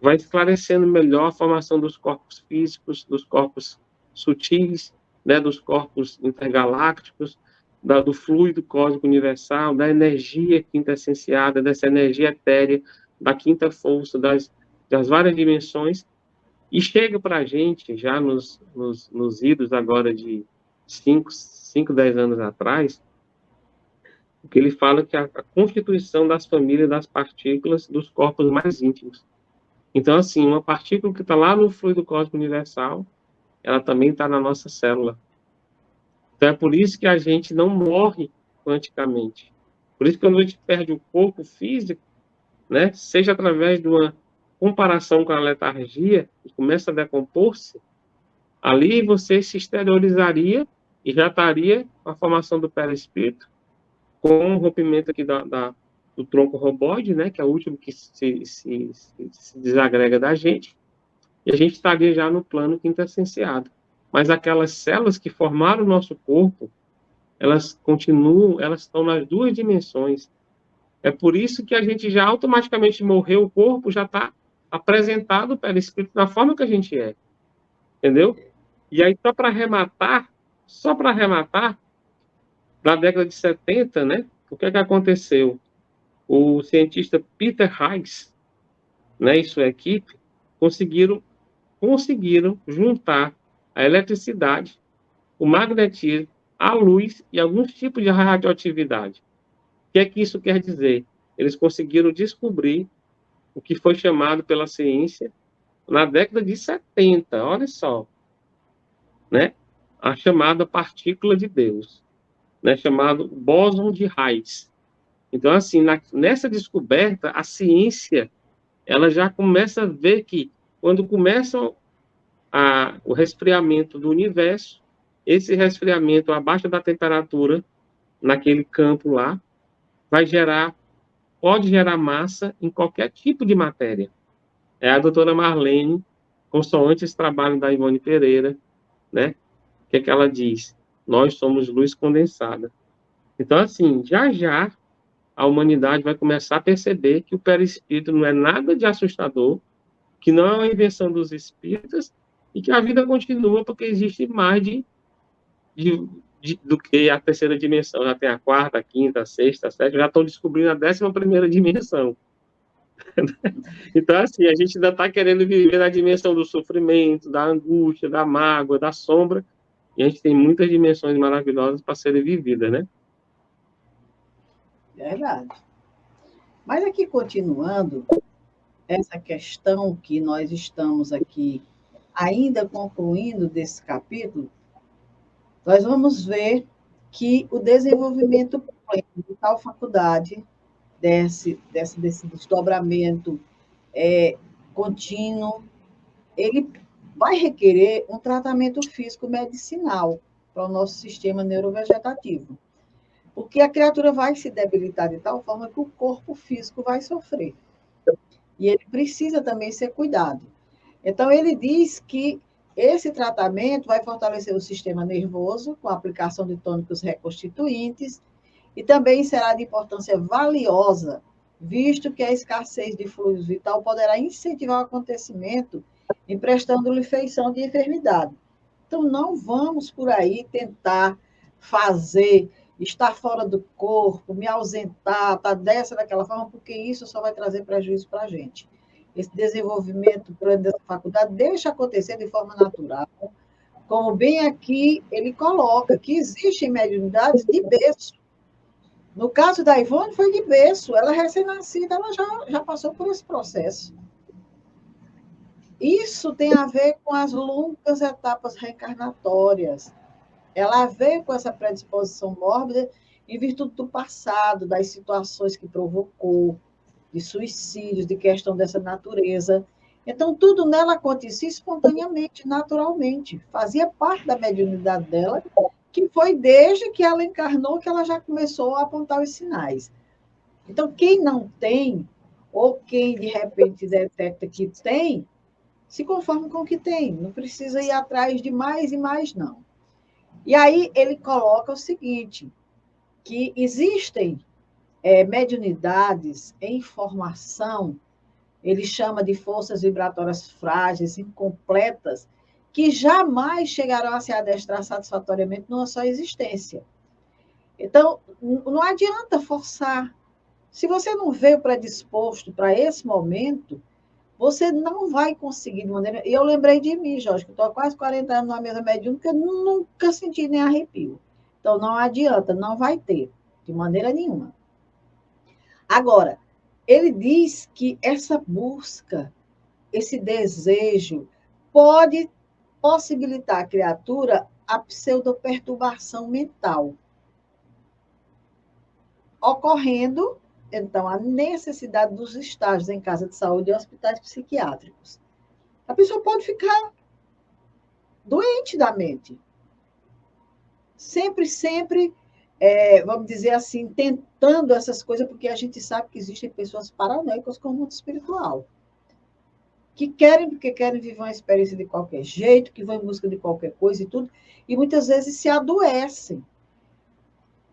vai esclarecendo melhor a formação dos corpos físicos, dos corpos sutis, né, dos corpos intergalácticos, do fluido cósmico universal, da energia quintessenciada, dessa energia etérea, da quinta força, das várias dimensões, e chega para a gente, já nos idos agora de 5, 10 anos atrás, que ele fala que a constituição das famílias das partículas dos corpos mais íntimos. Então, assim, uma partícula que está lá no fluido cósmico universal, ela também está na nossa célula. Então, é por isso que a gente não morre quanticamente. Por isso que quando a gente perde o corpo físico, né, seja através de uma comparação com a letargia, e começa a decompor-se, ali você se exteriorizaria e já estaria com a formação do perispírito, com o rompimento aqui do tronco robóide, né, que é o último que se desagrega da gente, e a gente estaria já no plano quintessenciado. Mas aquelas células que formaram o nosso corpo, elas continuam, elas estão nas duas dimensões. É por isso que a gente já automaticamente morreu, o corpo já está apresentado pelo espírito da forma que a gente é. Entendeu? E aí, só para arrematar, na década de 70, né, o que é que aconteceu? O cientista Peter Higgs, né, e sua equipe, conseguiram juntar a eletricidade, o magnetismo, a luz e alguns tipos de radioatividade. O que é que isso quer dizer? Eles conseguiram descobrir o que foi chamado pela ciência na década de 70, olha só, né? A chamada partícula de Deus, né? Chamado bóson de Higgs. Então, assim, nessa descoberta, a ciência ela já começa a ver que quando começa o resfriamento do universo, esse resfriamento abaixo da temperatura, naquele campo lá, pode gerar massa em qualquer tipo de matéria. É a doutora Marlene, consoante esse trabalho da Ivone Pereira, né? O que é que ela diz? Nós somos luz condensada. Então, assim, já a humanidade vai começar a perceber que o perispírito não é nada de assustador, que não é uma invenção dos espíritas e que a vida continua porque existe mais do que a terceira dimensão. Já tem a quarta, a quinta, a sexta, a sétima, já estão descobrindo a 11ª dimensão. Então, assim, a gente ainda está querendo viver na dimensão do sofrimento, da angústia, da mágoa, da sombra, e a gente tem muitas dimensões maravilhosas para serem vividas, né? Verdade. Mas aqui, continuando, essa questão que nós estamos aqui ainda concluindo desse capítulo, nós vamos ver que o desenvolvimento pleno de tal faculdade, desse desdobramento contínuo, ele vai requerer um tratamento físico medicinal para o nosso sistema neurovegetativo, porque a criatura vai se debilitar de tal forma que o corpo físico vai sofrer. E ele precisa também ser cuidado. Então, ele diz que esse tratamento vai fortalecer o sistema nervoso, com a aplicação de tônicos reconstituintes, e também será de importância valiosa, visto que a escassez de fluidos vital poderá incentivar o acontecimento, emprestando-lhe feição de enfermidade. Então, não vamos por aí tentar estar fora do corpo, me ausentar, estar dessa, daquela forma, porque isso só vai trazer prejuízo para a gente. Esse desenvolvimento dessa faculdade deixa acontecer de forma natural, como bem aqui ele coloca, que existem mediunidades de berço. No caso da Ivone, foi de berço. Ela, recém-nascida, ela já passou por esse processo. Isso tem a ver com as longas etapas reencarnatórias. Ela veio com essa predisposição mórbida em virtude do passado, das situações que provocou, de suicídios, de questão dessa natureza. Então, tudo nela acontecia espontaneamente, naturalmente. Fazia parte da mediunidade dela, que foi desde que ela encarnou que ela já começou a apontar os sinais. Então, quem não tem, ou quem de repente detecta que tem, se conforma com o que tem, não precisa ir atrás de mais e mais, não. E aí ele coloca o seguinte, que existem mediunidades em formação, ele chama de forças vibratórias frágeis, incompletas, que jamais chegarão a se adestrar satisfatoriamente numa só existência. Então, não adianta forçar. Se você não veio predisposto para esse momento, você não vai conseguir de maneira... E eu lembrei de mim, Jorge, que estou há quase 40 anos na mesa mediúnica, nunca senti nem arrepio. Então, não adianta, não vai ter, de maneira nenhuma. Agora, ele diz que essa busca, esse desejo, pode possibilitar à criatura a pseudoperturbação mental, ocorrendo, então, a necessidade dos estágios em casa de saúde e hospitais psiquiátricos. A pessoa pode ficar doente da mente. Sempre, vamos dizer assim, tentando essas coisas, porque a gente sabe que existem pessoas paranoicas com o mundo espiritual, que porque querem viver uma experiência de qualquer jeito, que vão em busca de qualquer coisa e tudo, e muitas vezes se adoecem,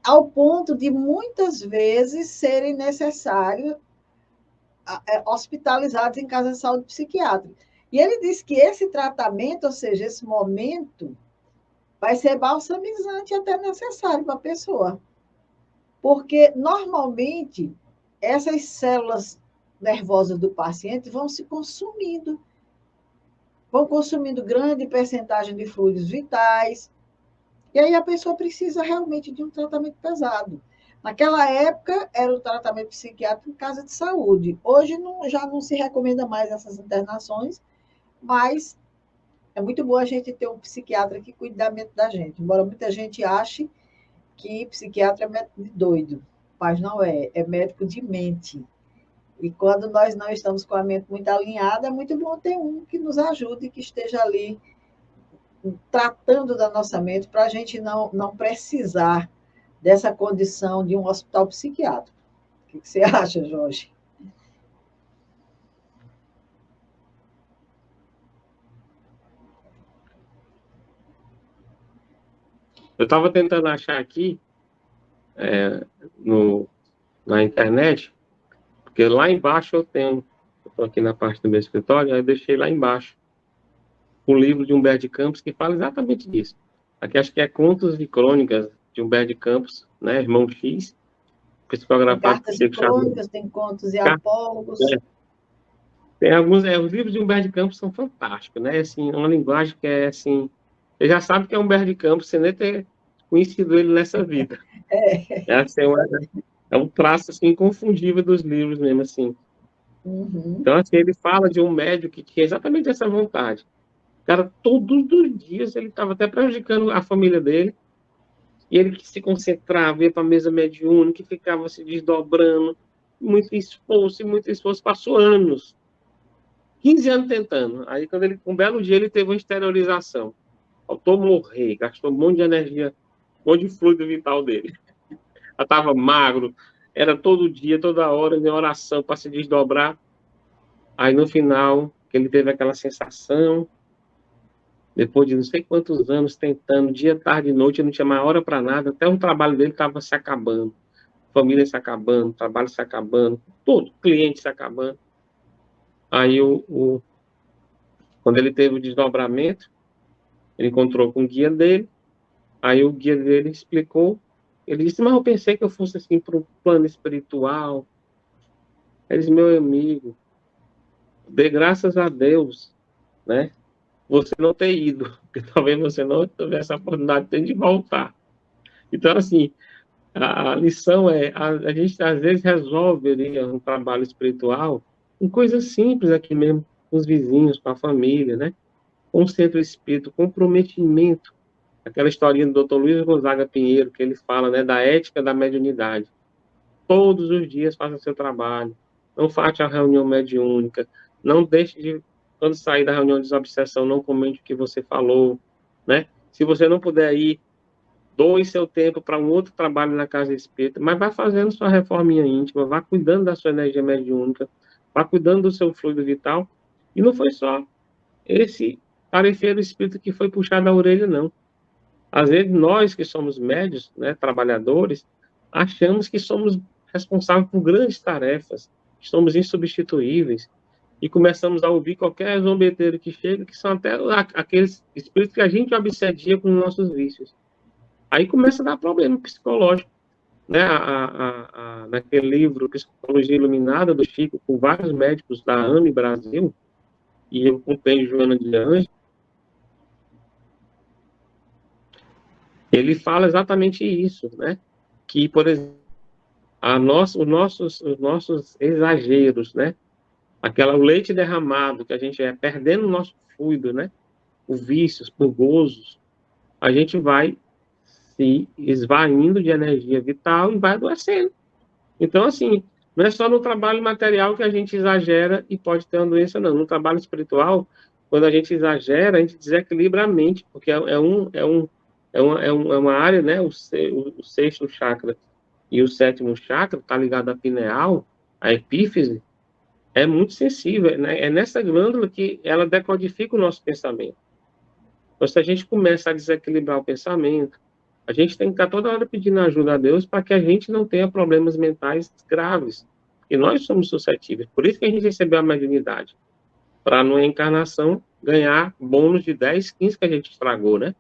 ao ponto de muitas vezes serem necessários hospitalizados em casa de saúde psiquiátrica. E ele diz que esse tratamento, ou seja, esse momento, vai ser balsamizante até necessário para a pessoa. Porque, normalmente, essas células nervosas do paciente vão se consumindo. Vão consumindo grande percentagem de fluidos vitais. E aí a pessoa precisa realmente de um tratamento pesado. Naquela época, era o tratamento psiquiátrico em casa de saúde. Hoje já não se recomenda mais essas internações, mas é muito bom a gente ter um psiquiatra que cuide da mente da gente. Embora muita gente ache que psiquiatra é médico de doido, mas não é, é médico de mente. E quando nós não estamos com a mente muito alinhada, é muito bom ter um que nos ajude, que esteja ali tratando da nossa mente, para a gente não precisar dessa condição de um hospital psiquiátrico. O que você acha, Jorge? Eu estava tentando achar aqui, na internet, porque lá embaixo eu estou aqui na parte do meu escritório, aí eu deixei lá embaixo um livro de Humberto de Campos que fala exatamente disso. Aqui acho que é Contos e Crônicas de Humberto de Campos, né, Irmão X, Tem psicografado por cartas e Chico Xavier. crônicas, tem contos e apólogos. Tem alguns, os livros de Humberto de Campos são fantásticos, né? Assim, uma linguagem que é assim, você já sabe que é Humberto de Campos, sem nem ter conhecido ele nessa vida. É assim, É um traço, assim, inconfundível dos livros mesmo, assim. Uhum. Então, assim, ele fala de um médico que tinha exatamente essa vontade. O cara, todos os dias, ele estava até prejudicando a família dele, e ele que se concentrava, ia para a mesa mediúnica, ficava se desdobrando, muito esforço, passou anos, 15 anos tentando. Aí, quando ele, um belo dia, ele teve uma exteriorização. Faltou morrer, gastou um monte de energia, um monte de fluido vital dele. Eu estava magro, era todo dia, toda hora, em oração para se desdobrar. Aí, no final, que ele teve aquela sensação, depois de não sei quantos anos tentando, dia, tarde e noite, não tinha mais hora para nada, até o trabalho dele estava se acabando, família se acabando, trabalho se acabando, todo cliente se acabando. Aí, quando ele teve o desdobramento, ele encontrou com o guia dele, aí o guia dele explicou, ele disse, mas eu pensei que eu fosse assim para o plano espiritual. Ele disse, meu amigo, dê graças a Deus, né? Você não ter ido, porque talvez você não tivesse a oportunidade de voltar. Então, assim, a lição é, a gente às vezes resolve ali um trabalho espiritual com coisas simples aqui mesmo, com os vizinhos, com a família, né? Com o centro espírita, comprometimento. Aquela historinha do Dr. Luiz Gonzaga Pinheiro, que ele fala, né, da ética da mediunidade. Todos os dias faça seu trabalho. Não falte a reunião mediúnica. Não deixe de, quando sair da reunião de desobsessão, não comente o que você falou, né? Se você não puder ir, doe seu tempo para um outro trabalho na casa espírita, mas vá fazendo sua reforminha íntima, vá cuidando da sua energia mediúnica, vá cuidando do seu fluido vital. E não foi só esse tarefeiro espírita que foi puxado a orelha, não. Às vezes nós que somos médios, né, trabalhadores, achamos que somos responsáveis por grandes tarefas, que somos insubstituíveis, e começamos a ouvir qualquer zombeteiro que chega, que são até aqueles espíritos que a gente obsedia com os nossos vícios. Aí começa a dar problema psicológico, né? Naquele livro Psicologia Iluminada do Chico, com vários médicos da AME Brasil, e eu acompanhei Joana de Anjos, ele fala exatamente isso, né? Que, por exemplo, os nossos exageros, né? O leite derramado, que a gente é perdendo o nosso fluido, né? Por vícios, por gozos, a gente vai se esvaindo de energia vital e vai adoecendo. Então, assim, não é só no trabalho material que a gente exagera e pode ter uma doença, não. No trabalho espiritual, quando a gente exagera, a gente desequilibra a mente, porque é uma área, né? O sexto chakra e o sétimo chakra está ligado à pineal, à epífise, é muito sensível, né? É nessa glândula que ela decodifica o nosso pensamento. Então, se a gente começa a desequilibrar o pensamento, a gente tem que estar toda hora pedindo ajuda a Deus para que a gente não tenha problemas mentais graves. E nós somos suscetíveis. Por isso que a gente recebeu a mediunidade. Para, numa encarnação, ganhar bônus de 10, 15 que a gente estragou, né?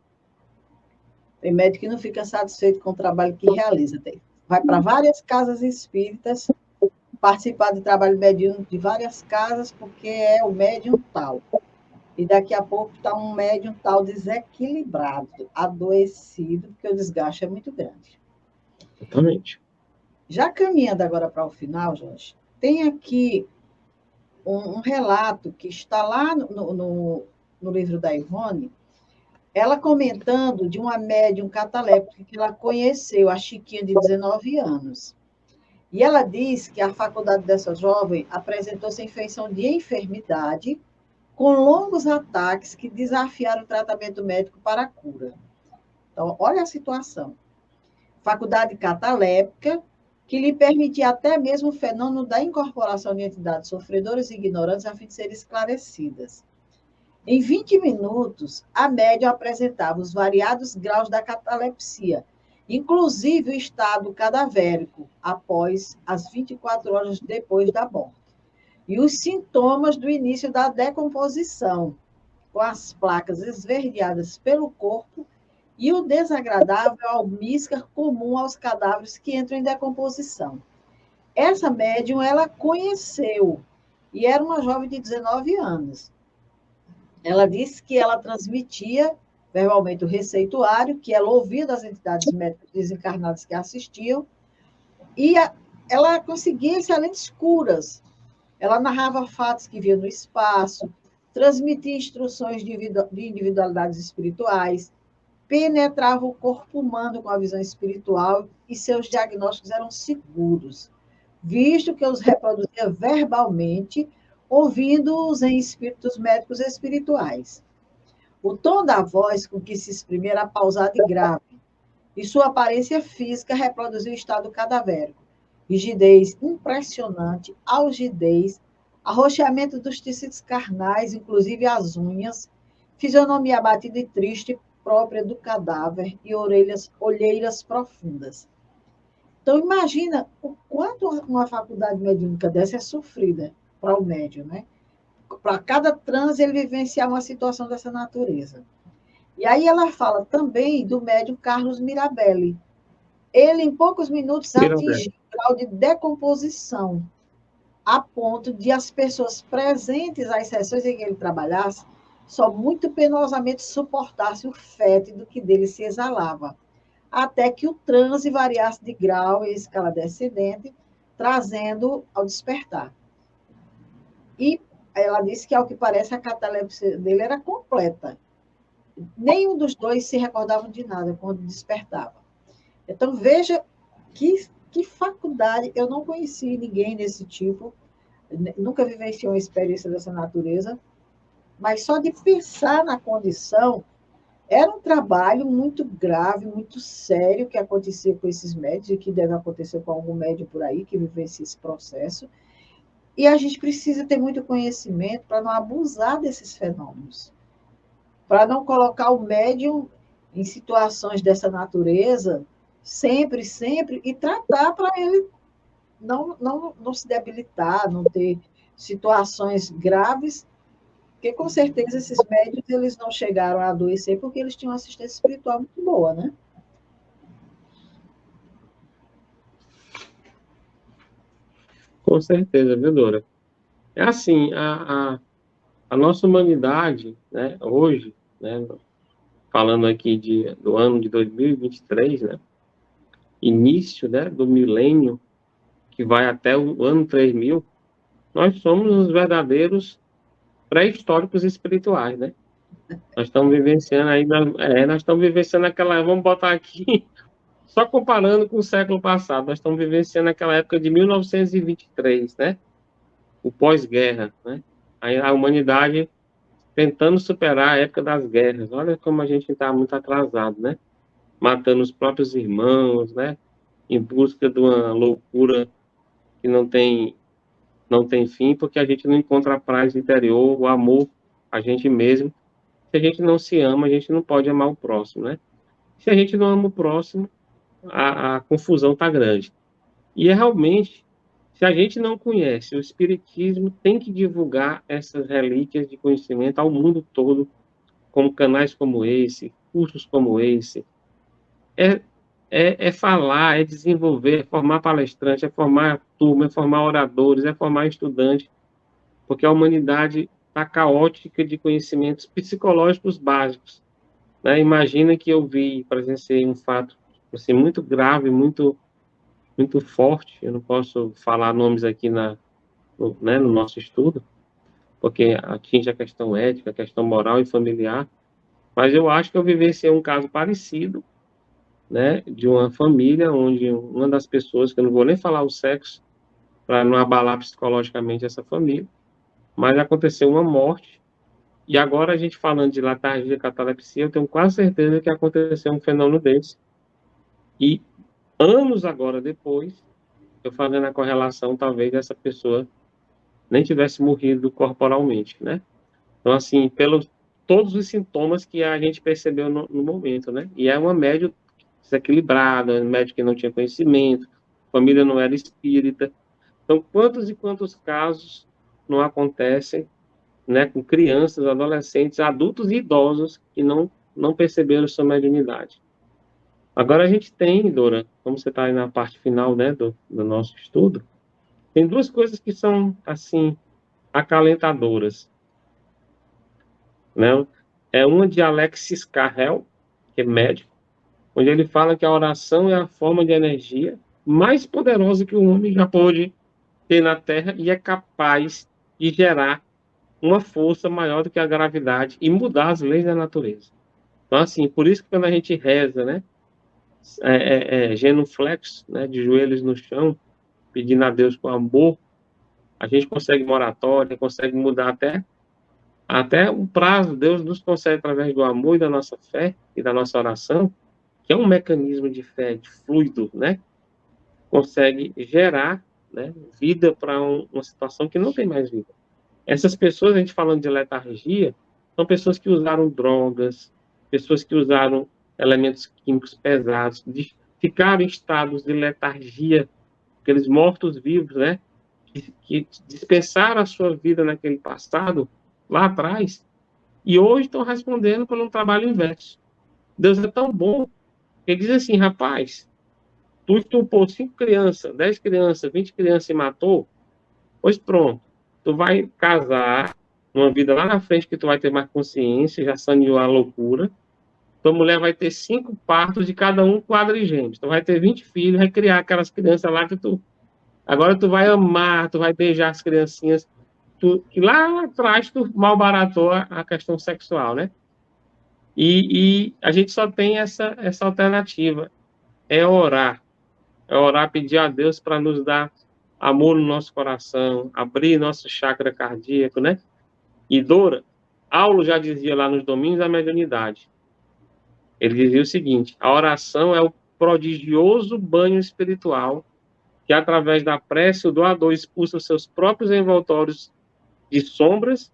Tem médico que não fica satisfeito com o trabalho que realiza. Vai para várias casas espíritas, participar de trabalho mediúnico de várias casas, porque é o médium tal. E daqui a pouco está um médium tal desequilibrado, adoecido, porque o desgaste é muito grande. Exatamente. Já caminhando agora para o final, Jorge, tem aqui um relato que está lá no livro da Ivone, ela comentando de uma médium cataléptica que ela conheceu, a Chiquinha, de 19 anos. E ela diz que a faculdade dessa jovem apresentou-se em feição de enfermidade, com longos ataques que desafiaram o tratamento médico para a cura. Então, olha a situação. Faculdade cataléptica, que lhe permitia até mesmo o fenômeno da incorporação de entidades sofredoras e ignorantes a fim de serem esclarecidas. Em 20 minutos, a médium apresentava os variados graus da catalepsia, inclusive o estado cadavérico, após as 24 horas depois da morte, e os sintomas do início da decomposição, com as placas esverdeadas pelo corpo e o desagradável almíscar comum aos cadáveres que entram em decomposição. Essa médium ela conheceu, e era uma jovem de 19 anos. Ela disse que ela transmitia verbalmente o receituário, que ela ouvia das entidades médicas desencarnadas que assistiam, E ela conseguia excelentes curas. Ela narrava fatos que via no espaço, transmitia instruções de individualidades espirituais, penetrava o corpo humano com a visão espiritual e seus diagnósticos eram seguros, visto que os reproduzia verbalmente, ouvindo-os em espíritos médicos espirituais. O tom da voz com que se exprimia era pausado e grave, e sua aparência física reproduzia o estado cadavérico. Rigidez impressionante, algidez, arroxeamento dos tecidos carnais, inclusive as unhas, fisionomia abatida e triste, própria do cadáver, e olheiras profundas. Então, imagina o quanto uma faculdade mediúnica dessa é sofrida para o médium, né? Para cada transe, ele vivenciar uma situação dessa natureza. E aí ela fala também do médium Carlos Mirabelli. Ele, em poucos minutos, atingiu o grau de decomposição, a ponto de as pessoas presentes às sessões em que ele trabalhasse só muito penosamente suportassem o fétido que dele se exalava, até que o transe variasse de grau em escala descendente, trazendo ao despertar. E ela disse que, ao que parece, a catalepsia dele era completa. Nenhum dos dois se recordavam de nada quando despertava. Então, veja que faculdade. Eu não conheci ninguém desse tipo, nunca vivenciei uma experiência dessa natureza, mas só de pensar na condição, era um trabalho muito grave, muito sério que acontecia com esses médicos, e que deve acontecer com algum médico por aí que vivencia esse processo. E a gente precisa ter muito conhecimento para não abusar desses fenômenos, para não colocar o médium em situações dessa natureza, sempre, e tratar para ele não se debilitar, não ter situações graves, porque com certeza esses médios eles não chegaram a adoecer porque eles tinham uma assistência espiritual muito boa, né? Com certeza, viu, Dora? É assim, a nossa humanidade, né, hoje, né, falando aqui do ano de 2023, né, início, né, do milênio, que vai até o ano 3000, nós somos os verdadeiros pré-históricos espirituais, né? Nós estamos vivenciando aí, nós estamos vivenciando aquela, vamos botar aqui, só comparando com o século passado, nós estamos vivenciando aquela época de 1923, né? O pós-guerra, né? Aí a humanidade tentando superar a época das guerras. Olha como a gente está muito atrasado, né? Matando os próprios irmãos, né? Em busca de uma loucura que não tem fim, porque a gente não encontra a paz interior, o amor a gente mesmo. Se a gente não se ama, a gente não pode amar o próximo, né? Se a gente não ama o próximo, a confusão está grande. E é realmente, se a gente não conhece o Espiritismo, tem que divulgar essas relíquias de conhecimento ao mundo todo, como canais como esse, cursos como esse. É, é falar, é desenvolver, é formar palestrante, é formar turma, é formar oradores, é formar estudantes, porque a humanidade está caótica de conhecimentos psicológicos básicos. Né? Imagina que eu presenciei um fato assim, muito grave, muito forte. Eu não posso falar nomes aqui no nosso estudo, porque atinge a questão ética, a questão moral e familiar. Mas eu acho que eu vivenciei um caso parecido, né, de uma família onde uma das pessoas, que eu não vou nem falar o sexo, para não abalar psicologicamente essa família, mas aconteceu uma morte. E agora a gente falando de letargia e catalepsia, eu tenho quase certeza que aconteceu um fenômeno desse. E anos agora depois, eu fazendo a correlação, talvez essa pessoa nem tivesse morrido corporalmente, né? Então, assim, pelos todos os sintomas que a gente percebeu no momento, né? E é uma média desequilibrada, médico que não tinha conhecimento, família não era espírita. Então, quantos e quantos casos não acontecem, né, com crianças, adolescentes, adultos e idosos que não perceberam sua mediunidade. Agora a gente tem, Dora, como você está aí na parte final, né, do nosso estudo, tem duas coisas que são, assim, acalentadoras, né? É uma de Alexis Carrel, que é médico, onde ele fala que a oração é a forma de energia mais poderosa que o homem já pôde ter na Terra e é capaz de gerar uma força maior do que a gravidade e mudar as leis da natureza. Então, assim, por isso que quando a gente reza, né, genuflexo, né, de joelhos no chão, pedindo a Deus com amor, a gente consegue moratória, consegue mudar até o prazo. Deus nos concede através do amor e da nossa fé e da nossa oração, que é um mecanismo de fé, de fluido, né, consegue gerar, né, vida para uma situação que não tem mais vida. Essas pessoas, a gente falando de letargia, são pessoas que usaram drogas, pessoas que usaram elementos químicos pesados, ficaram em estados de letargia, aqueles mortos-vivos, né? Que dispensaram a sua vida naquele passado, lá atrás, e hoje estão respondendo por um trabalho inverso. Deus é tão bom, que ele diz assim, rapaz, tu estupou 5 crianças, 10 crianças, 20 crianças e matou, pois pronto, tu vai casar numa vida lá na frente que tu vai ter mais consciência, já saneou a loucura. Tua mulher vai ter 5 partos de cada um quadrigêmeos. Tu vai ter 20 filhos, vai criar aquelas crianças lá que tu... Agora tu vai amar, tu vai beijar as criancinhas, que lá atrás tu malbaratou a questão sexual, né? E a gente só tem essa alternativa, é orar. É orar, pedir a Deus para nos dar amor no nosso coração, abrir nosso chakra cardíaco, né? E Dora, Aulo já dizia lá nos Domínios da Mediunidade. Ele dizia o seguinte: a oração é o prodigioso banho espiritual que, através da prece, o doador expulsa os seus próprios envoltórios de sombras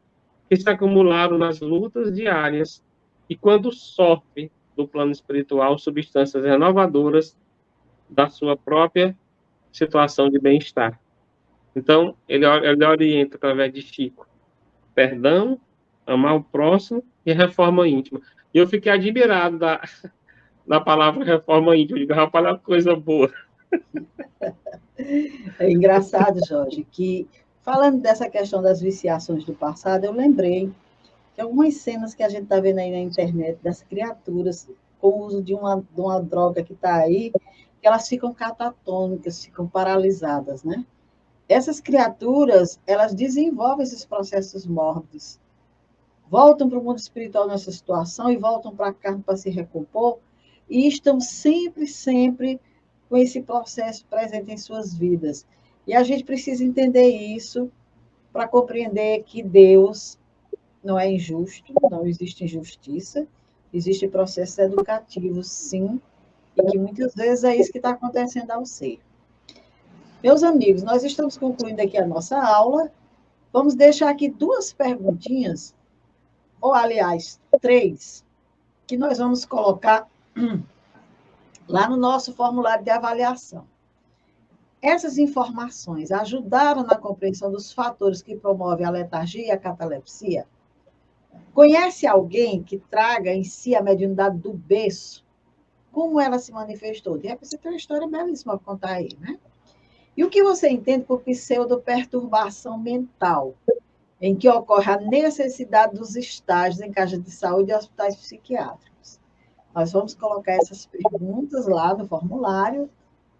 que se acumularam nas lutas diárias e, quando sofre do plano espiritual, substâncias renovadoras da sua própria situação de bem-estar. Então, ele orienta através de Chico: perdão, amar o próximo e reforma íntima. E eu fiquei admirado da palavra reforma íntima. Eu digo, rapaz, uma coisa boa. É engraçado, Jorge, que falando dessa questão das viciações do passado, eu lembrei de algumas cenas que a gente está vendo aí na internet das criaturas com o uso de uma droga que está aí, que elas ficam catatônicas, ficam paralisadas, né? Essas criaturas, elas desenvolvem esses processos mórbidos, voltam para o mundo espiritual nessa situação e voltam para a carne para se recompor, e estão sempre, sempre com esse processo presente em suas vidas. E a gente precisa entender isso para compreender que Deus não é injusto, não existe injustiça, existem processos educativos, sim, e que muitas vezes é isso que está acontecendo ao ser. Meus amigos, nós estamos concluindo aqui a nossa aula. Vamos deixar aqui 2 perguntinhas, ou aliás, 3, que nós vamos colocar lá no nosso formulário de avaliação. Essas informações ajudaram na compreensão dos fatores que promovem a letargia e a catalepsia? Conhece alguém que traga em si a mediunidade do berço? Como ela se manifestou? De repente, você tem uma história belíssima para contar aí, né? E o que você entende por pseudoperturbação mental, em que ocorre a necessidade dos estágios em casas de saúde e hospitais psiquiátricos? Nós vamos colocar essas perguntas lá no formulário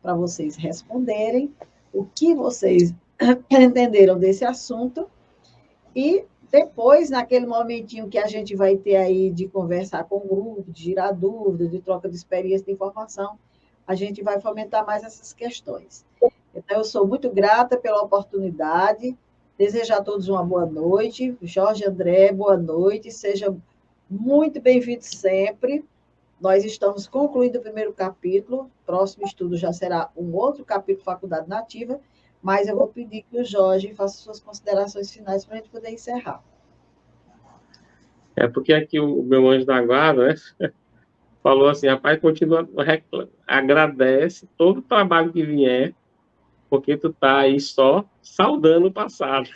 para vocês responderem o que vocês entenderam desse assunto e depois, naquele momentinho que a gente vai ter aí de conversar com o grupo, de girar dúvidas, de troca de experiência, de informação, a gente vai fomentar mais essas questões. Então, eu sou muito grata pela oportunidade, desejo a todos uma boa noite. Jorge André, boa noite, seja muito bem-vindo sempre. Nós estamos concluindo o primeiro capítulo, próximo estudo já será um outro capítulo, Faculdade Nativa, mas eu vou pedir que o Jorge faça suas considerações finais para a gente poder encerrar. É porque aqui o meu anjo da guarda, né, falou assim, rapaz, continua, agradece todo o trabalho que vier, porque tu tá aí só saudando o passado.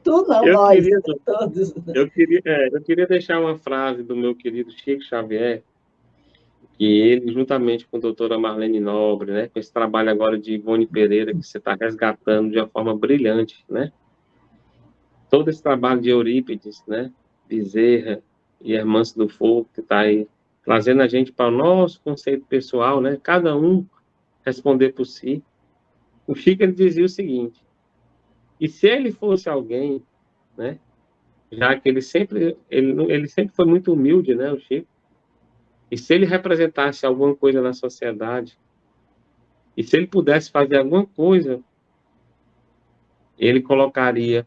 Tu não, Eu nós, queria, todos. eu queria deixar uma frase do meu querido Chico Xavier, que ele, juntamente com a doutora Marlene Nobre, né, com esse trabalho agora de Ivone Pereira, que você está resgatando de uma forma brilhante, né? Todo esse trabalho de Eurípides, né, Bezerra e Hermâncio do Fogo, que está aí trazendo a gente para o nosso conceito pessoal, né? Cada um responder por si. O Chico ele dizia o seguinte: e se ele fosse alguém, né? Já que ele sempre foi muito humilde, né, o Chico. E se ele representasse alguma coisa na sociedade, e se ele pudesse fazer alguma coisa, ele colocaria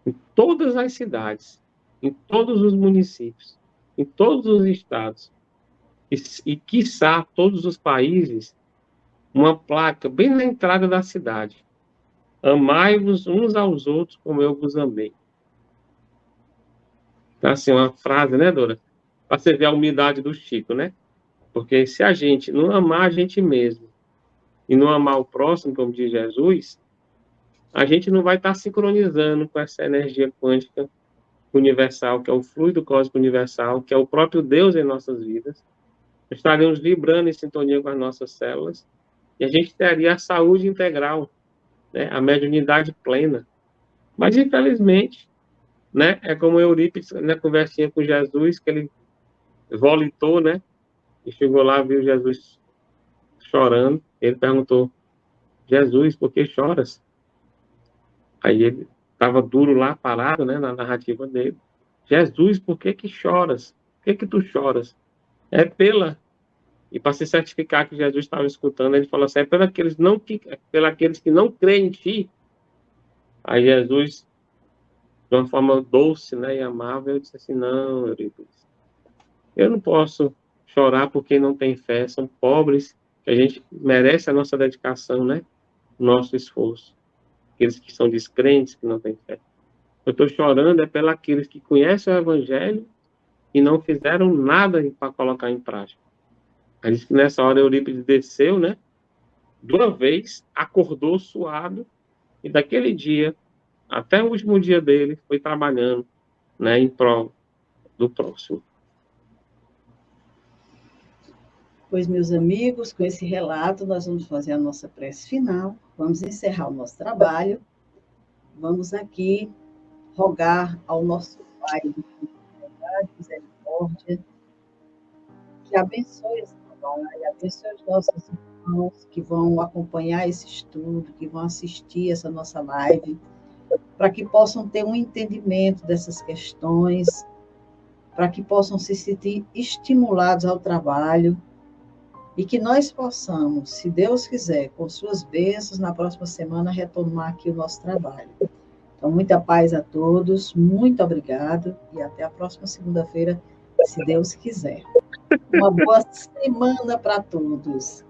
em todas as cidades, em todos os municípios, em todos os estados, quiçá, todos os países, uma placa bem na entrada da cidade. Amai-vos uns aos outros como eu vos amei. Então, assim, uma frase, né, Dora? Para você ver a humildade do Chico, né? Porque se a gente não amar a gente mesmo e não amar o próximo, como diz Jesus, a gente não vai estar sincronizando com essa energia quântica universal, que é o fluido cósmico universal, que é o próprio Deus em nossas vidas. Estaremos vibrando em sintonia com as nossas células e a gente teria a saúde integral, né? A mediunidade plena. Mas, infelizmente, né, é como Eurípides, na conversinha com Jesus, que ele volitou, né? E chegou lá, viu Jesus chorando. Ele perguntou: Jesus, por que choras? Aí ele estava duro lá, parado, né, na narrativa dele. Jesus, por que choras? Por que tu choras? É pela... E para se certificar que Jesus estava escutando, ele falou assim: é pelaqueles que não creem em ti. Aí Jesus, de uma forma doce, né, e amável, disse assim: não, Eurípides, eu não posso chorar por quem não tem fé. São pobres, que a gente merece a nossa dedicação, né, o nosso esforço. Aqueles que são descrentes, que não têm fé. Eu estou chorando é pelos que conhecem o Evangelho e não fizeram nada para colocar em prática. Aí diz que nessa hora Eurípides desceu, né? De uma vez, acordou suado e daquele dia, até o último dia dele, foi trabalhando, né, em prol do próximo. Pois, meus amigos, com esse relato, nós vamos fazer a nossa prece final, vamos encerrar o nosso trabalho, vamos aqui rogar ao nosso Pai de misericórdia, que abençoe esse trabalho, abençoe os nossos irmãos que vão acompanhar esse estudo, que vão assistir essa nossa live, para que possam ter um entendimento dessas questões, para que possam se sentir estimulados ao trabalho e que nós possamos, se Deus quiser, com suas bênçãos, na próxima semana, retomar aqui o nosso trabalho. Então, muita paz a todos, muito obrigado e até a próxima segunda-feira, se Deus quiser. Uma boa semana para todos.